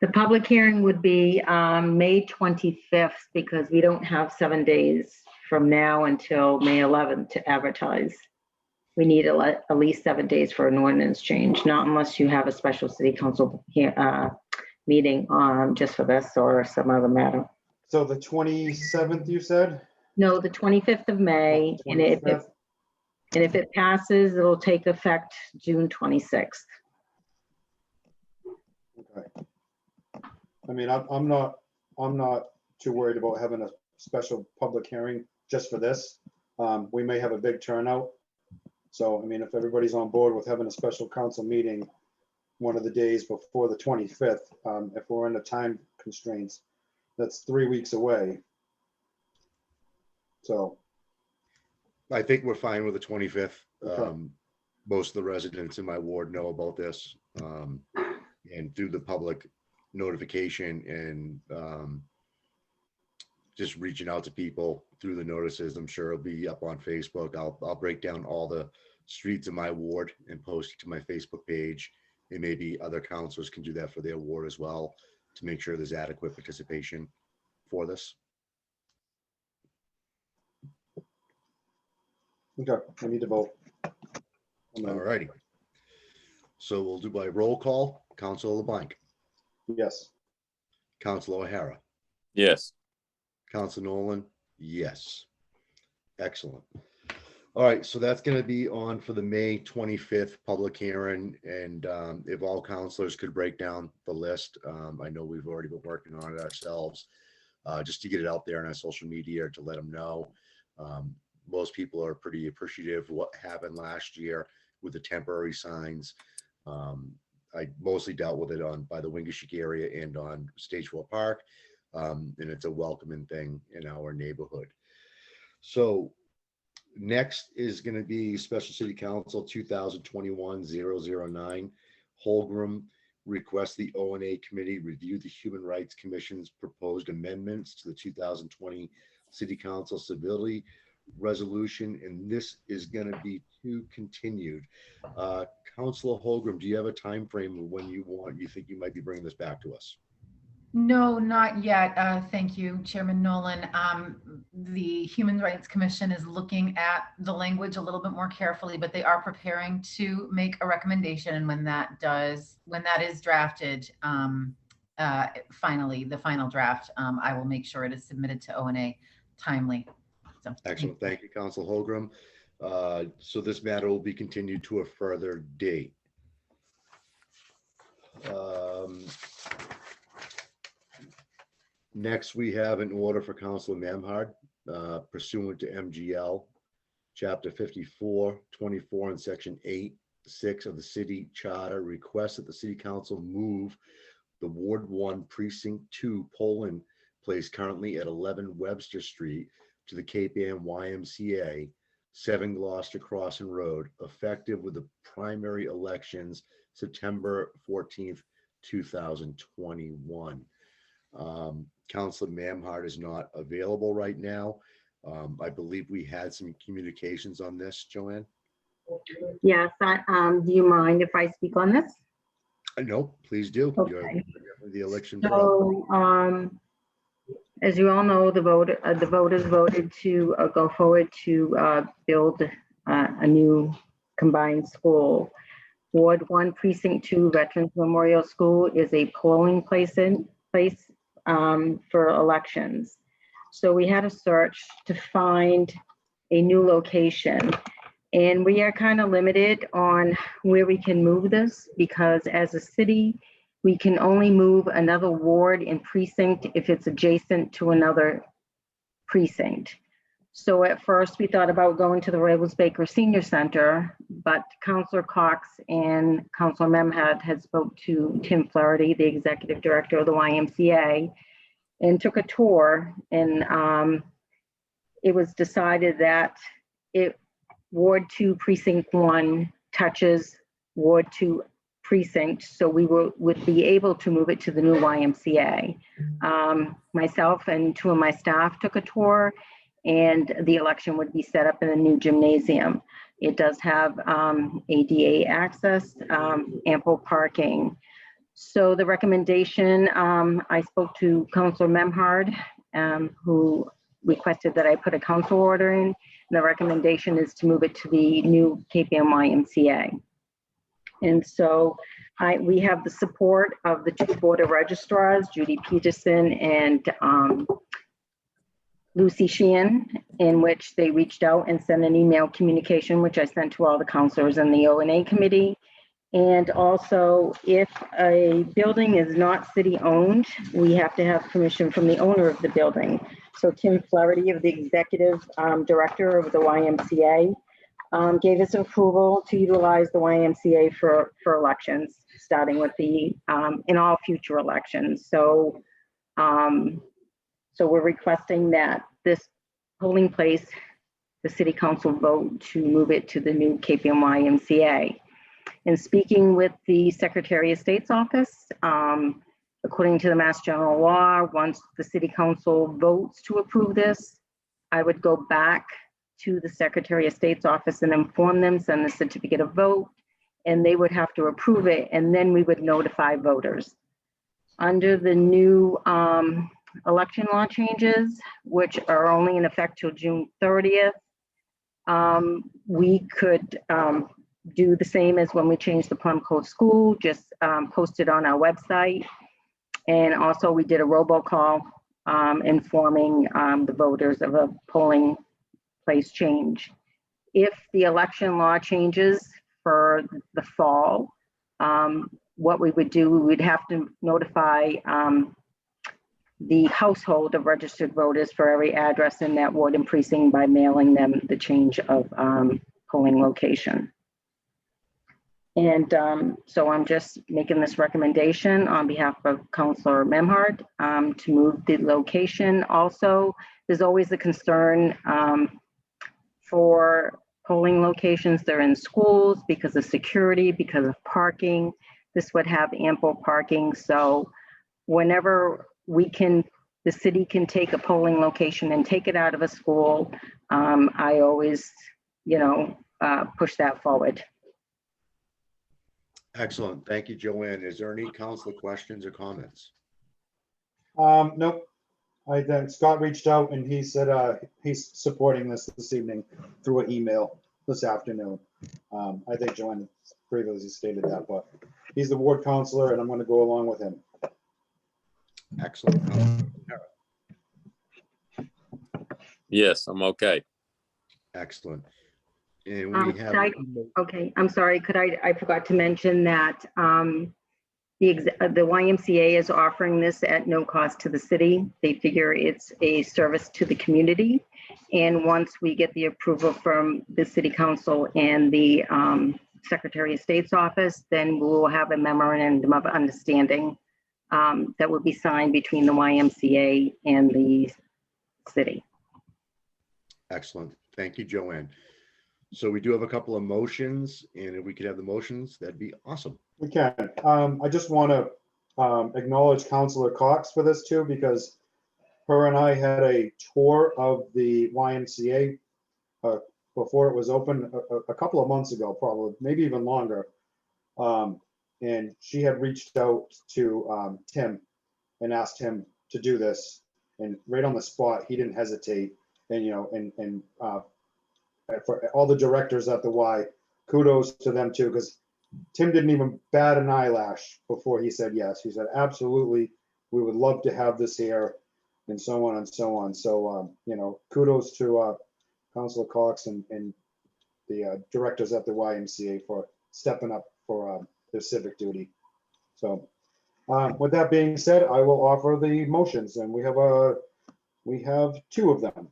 The public hearing would be May 25th, because we don't have 7 days from now until May 11th to advertise. We need at least 7 days for an ordinance change, not unless you have a special city council meeting just for this or some other matter. So the 27th, you said? No, the 25th of May, and if it passes, it'll take effect June 26th. Okay. I mean, I'm not too worried about having a special public hearing just for this. We may have a big turnout. So, I mean, if everybody's on board with having a special council meeting one of the days before the 25th, if we're under time constraints, that's 3 weeks away. So. I think we're fine with the 25th. Okay. Most of the residents in my ward know about this, and through the public notification and just reaching out to people through the notices. I'm sure it'll be up on Facebook. I'll break down all the streets in my ward and post it to my Facebook page, and maybe other councilors can do that for their ward as well to make sure there's adequate participation for this. Okay, I need to vote. All righty. So we'll do by roll call. Councilor LeBlanc. Yes. Councilor O'Hara. Yes. Councilor Nolan. Yes. Excellent. All right, so that's going to be on for the May 25th public hearing. And if all councilors could break down the list, I know we've already been working on it ourselves, just to get it out there on our social media to let them know. Most people are pretty appreciative of what happened last year with the temporary signs. I mostly dealt with it by the Wingishick area and on Stagewell Park, and it's a welcoming thing in our neighborhood. So Next is going to be Special City Council 2021-009. Holgram requests the O&A Committee review the Human Rights Commission's proposed amendments to the 2020 City Council Civility Resolution, and this is going to be continued. Councilor Holgram, do you have a time frame of when you think you might be bringing this back to us? No, not yet. Thank you, Chairman Nolan. The Human Rights Commission is looking at the language a little bit more carefully, but they are preparing to make a recommendation. And when that is drafted, finally, the final draft, I will make sure it is submitted to O&A timely. So, excellent. Thank you, Councilor Holgram. So this matter will be continued to a further date. Next, we have an order for Councilor Memhard pursuant to MGL Chapter 54, 24, and Section 8(6) of the City Charter, requests that the City Council move the Ward 1 Precinct 2 polling place currently at 11 Webster Street to the Cape Ann YMCA, 7 Gloucester Crossing Road, effective with the primary elections September 14th, 2021. Councilor Memhard is not available right now. I believe we had some communications on this, Joanne. Yes, do you mind if I speak on this? No, please do. Okay. You're the election. So, as you all know, the voters voted to go forward to build a new combined school. Ward 1 Precinct 2 Veterans Memorial School is a polling place for elections. So we had a search to find a new location, and we are kind of limited on where we can move this, because as a city, we can only move another ward and precinct if it's adjacent to another precinct. So at first we thought about going to the Ravels Baker Senior Center, but Councilor Cox and Councilor Memhard had spoke to Tim Flaherty, the executive director of the YMCA, and took a tour, and it was decided that Ward 2 Precinct 1 touches Ward 2 Precinct, so we would be able to move it to the new YMCA. Myself and 2 of my staff took a tour, and the election would be set up in the new gymnasium. It does have ADA access, ample parking. So the recommendation, I spoke to Councilor Memhard, who requested that I put a council order in. And the recommendation is to move it to the new Cape Ann YMCA. And so we have the support of the 2 board of registrars, Judy Peterson and Lucy Sheehan, in which they reached out and sent an email communication, which I sent to all the councilors in the O&A committee. And also, if a building is not city owned, we have to have permission from the owner of the building. So Tim Flaherty, of the executive director of the YMCA, gave us approval to utilize the YMCA for elections, starting with the in all future elections. So we're requesting that this polling place, the city council vote to move it to the new Cape Ann YMCA. And speaking with the Secretary of State's office, according to the Mass General Law, once the city council votes to approve this, I would go back to the Secretary of State's office and inform them, send the certificate of vote, and they would have to approve it, and then we would notify voters. Under the new election law changes, which are only in effect till June 30th, we could do the same as when we changed the Plum Cove School, just post it on our website. And also we did a robocall informing the voters of a polling place change. If the election law changes for the fall, what we would do, we would have to notify the household of registered voters for every address in that ward and precinct by mailing them the change of polling location. And so I'm just making this recommendation on behalf of Councilor Memhard to move the location. Also, there's always a concern for polling locations. They're in schools because of security, because of parking. This would have ample parking. So whenever we can, the city can take a polling location and take it out of a school, I always, push that forward. Excellent. Thank you, Joanne. Is there any council questions or comments? Nope. Scott reached out and he said he's supporting this evening through an email this afternoon. I think Joanne previously stated that, but he's the ward counselor and I'm going to go along with him. Excellent. Yes, I'm okay. Excellent. And we have. Okay, I'm sorry. I forgot to mention that the YMCA is offering this at no cost to the city. They figure it's a service to the community. And once we get the approval from the city council and the Secretary of State's office, then we will have a memorandum of understanding that will be signed between the YMCA and the city. Excellent. Thank you, Joanne. So we do have a couple of motions, and if we could have the motions, that'd be awesome. We can. I just want to acknowledge Councilor Cox for this too, because her and I had a tour of the YMCA before it was open a couple of months ago, probably, maybe even longer. And she had reached out to Tim and asked him to do this. And right on the spot, he didn't hesitate. And for all the directors at the Y, kudos to them too, because Tim didn't even bat an eyelash before he said yes. He said, absolutely, we would love to have this here, and so on and so on. So, kudos to Councilor Cox and the directors at the YMCA for stepping up for their civic duty. So with that being said, I will offer the motions, and we have two of them.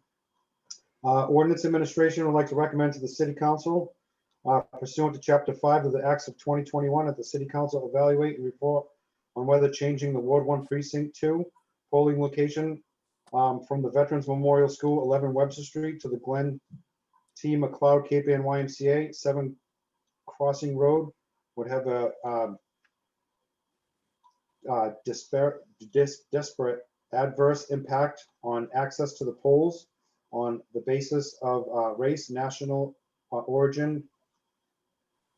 Ordinance Administration would like to recommend to the City Council pursuant to Chapter 5 of the Acts of 2021 that the City Council evaluate and report on whether changing the Ward 1 Precinct 2 polling location from the Veterans Memorial School, 11 Webster Street, to the Glen T. McLeod Cape Ann YMCA, 7 Crossing Road, would have a disparate adverse impact on access to the polls on the basis of race, national origin,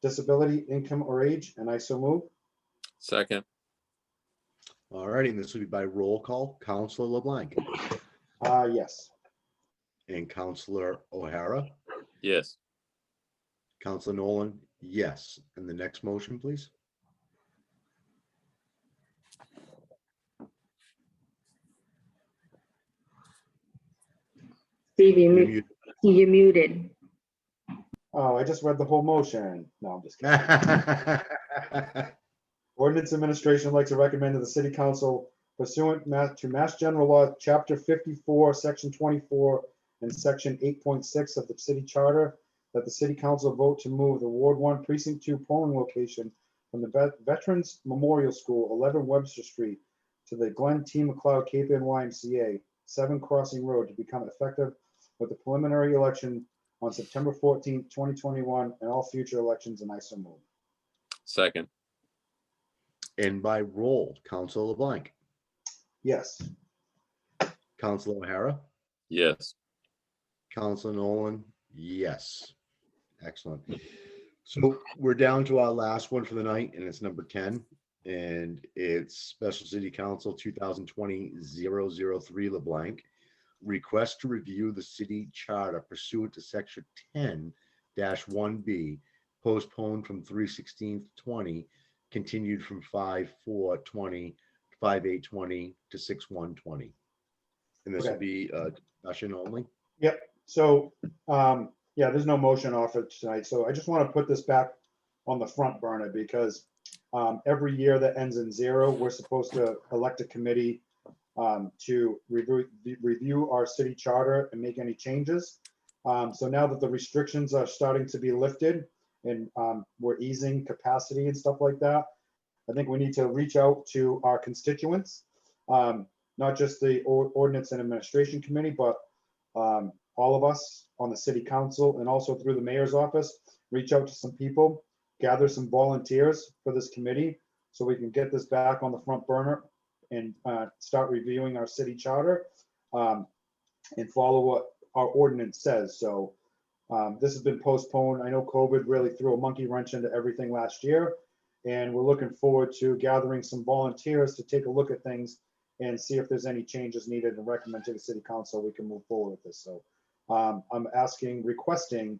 disability, income, or age, and I so move. Second. All righty, and this will be by roll call. Councilor LeBlanc. Yes. And Councilor O'Hara. Yes. Councilor Nolan. Yes. And the next motion, please. Steve, you're muted. Oh, I just read the whole motion. No, I'm just kidding. Ordinance Administration would like to recommend to the City Council pursuant to Mass General Law, Chapter 54, Section 24, and Section 8.6 of the City Charter, that the City Council vote to move the Ward 1 Precinct 2 polling location from the Veterans Memorial School, 11 Webster Street, to the Glen T. McLeod Cape Ann YMCA, 7 Crossing Road, to become effective with the preliminary election on September 14th, 2021, and all future elections, and I so move. Second. And by roll, Councilor LeBlanc. Yes. Councilor O'Hara. Yes. Councilor Nolan. Yes. Excellent. So we're down to our last one for the night, and it's number 10, and it's Special City Council 2020-003 LeBlanc. Request to review the city charter pursuant to Section 10-1B, postponed from 3/16/20, continued from 5/4/20, 5/8/20 to 6/1/20. And this will be discussion only. Yep. So, yeah, there's no motion offered tonight. So I just want to put this back on the front burner because every year that ends in 0, we're supposed to elect a committee to review our city charter and make any changes. So now that the restrictions are starting to be lifted and we're easing capacity and stuff like that, I think we need to reach out to our constituents, not just the Ordinance and Administration Committee, but all of us on the city council and also through the mayor's office, reach out to some people, gather some volunteers for this committee so we can get this back on the front burner and start reviewing our city charter and follow what our ordinance says. So this has been postponed. I know COVID really threw a monkey wrench into everything last year, and we're looking forward to gathering some volunteers to take a look at things and see if there's any changes needed and recommend to the city council we can move forward with this. So I'm requesting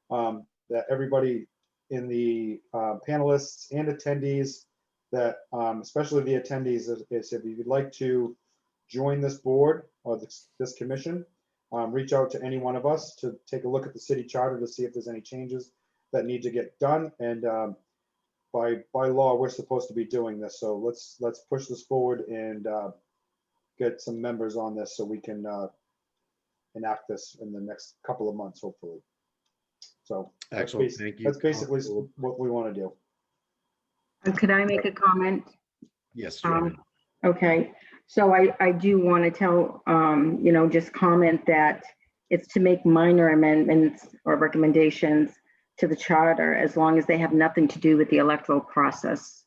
that everybody in the panelists and attendees that, especially the attendees, is if you'd like to join this board or this commission, reach out to any one of us to take a look at the city charter to see if there's any changes that need to get done. And by law, we're supposed to be doing this. So let's push this forward and get some members on this so we can enact this in the next couple of months, hopefully. So Excellent. Thank you. that's basically what we want to do. Could I make a comment? Yes. Joanne. Okay, so I do want to tell, just comment that it's to make minor amendments or recommendations to the charter as long as they have nothing to do with the electoral process.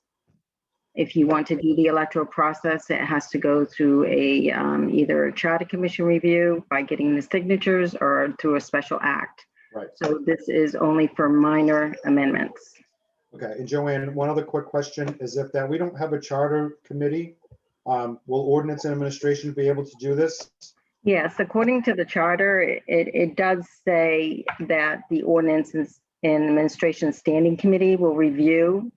If you want to do the electoral process, it has to go through a either a charter commission review by getting the signatures or through a special act. Right. So this is only for minor amendments. Okay, and Joanne, one other quick question is if that we don't have a charter committee, will Ordinance Administration be able to do this? Yes, according to the charter, it does say that the Ordinances Administration Standing Committee will review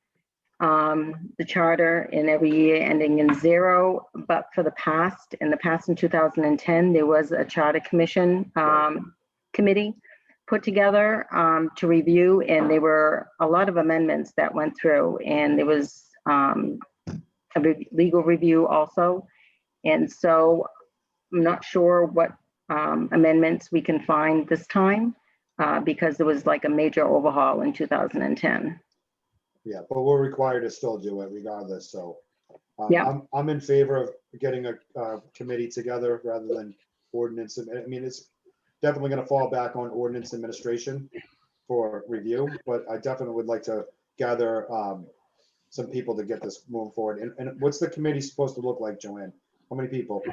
the charter in every year ending in 0. But for the past, in 2010, there was a charter commission committee put together to review, and there were a lot of amendments that went through, and there was a legal review also. And so I'm not sure what amendments we can find this time because there was like a major overhaul in 2010. Yeah, but we're required to still do it regardless. So Yeah. I'm in favor of getting a committee together rather than ordinance. I mean, it's definitely going to fall back on Ordinance Administration for review, but I definitely would like to gather some people to get this moving forward. And what's the committee supposed to look like, Joanne? How many people?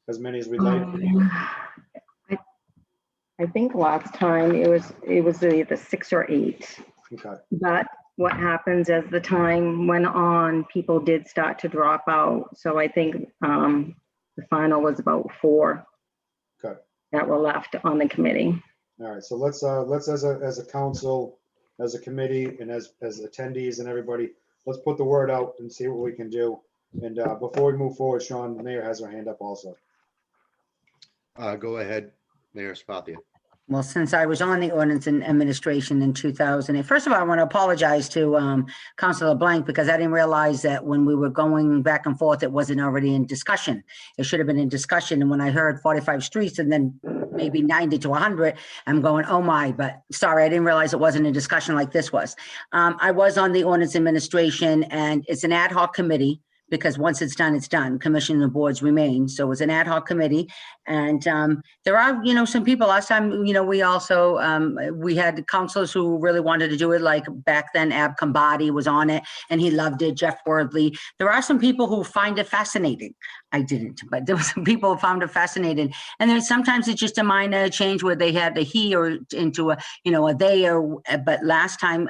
As many as we'd like. I think last time it was either 6 or 8. Okay. But what happens as the time went on, people did start to drop out. So I think the final was about 4 Okay. that were left on the committee. All right. So let's as a council, as a committee, and as attendees and everybody, let's put the word out and see what we can do. And before we move forward, Sean, the mayor has her hand up also. Go ahead, Mayor Spathia. Well, since I was on the Ordinance and Administration in 2000, first of all, I want to apologize to Councilor Blank because I didn't realize that when we were going back and forth, it wasn't already in discussion. It should have been in discussion. And when I heard 45 streets and then maybe 90 to 100, I'm going, oh my, but sorry, I didn't realize it wasn't a discussion like this was. I was on the Ordinance Administration, and it's an ad hoc committee, because once it's done, commission and the boards remain. So it's an ad hoc committee. And there are, some people last time, we also, we had councilors who really wanted to do it. Like back then, Ab Kambadi was on it and he loved it, Jeff Wordley. There are some people who find it fascinating. I didn't, but there were some people who found it fascinating. And then sometimes it's just a minor change where they had the he or into a, a they, or, but last time,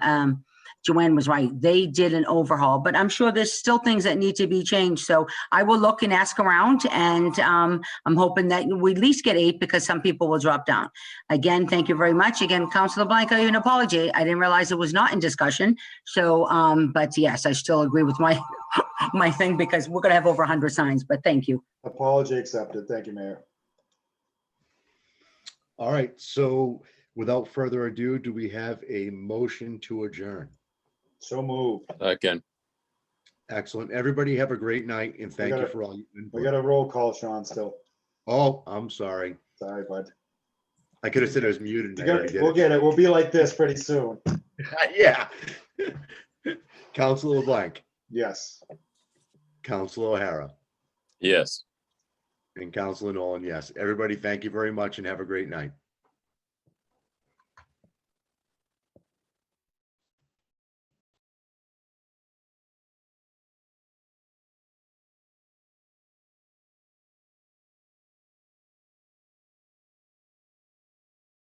Joanne was right. They did an overhaul, but I'm sure there's still things that need to be changed. So I will look and ask around, and I'm hoping that we at least get 8 because some people will drop down. Again, thank you very much. Again, Councilor Blank, I even apologize. I didn't realize it was not in discussion. So, but yes, I still agree with my my thing because we're going to have over 100 signs, but thank you. Apology accepted. Thank you, Mayor. All right. So without further ado, do we have a motion to adjourn? So moved. Again. Excellent. Everybody have a great night, and thank you for all you input. We got a roll call, Sean, still. Oh, I'm sorry. Sorry, bud. I could have said I was muted. We'll get it. We'll be like this pretty soon. Yeah. Councilor Blank. Yes. Councilor O'Hara. Yes. And Councilor Nolan, yes. Everybody, thank you very much and have a great night.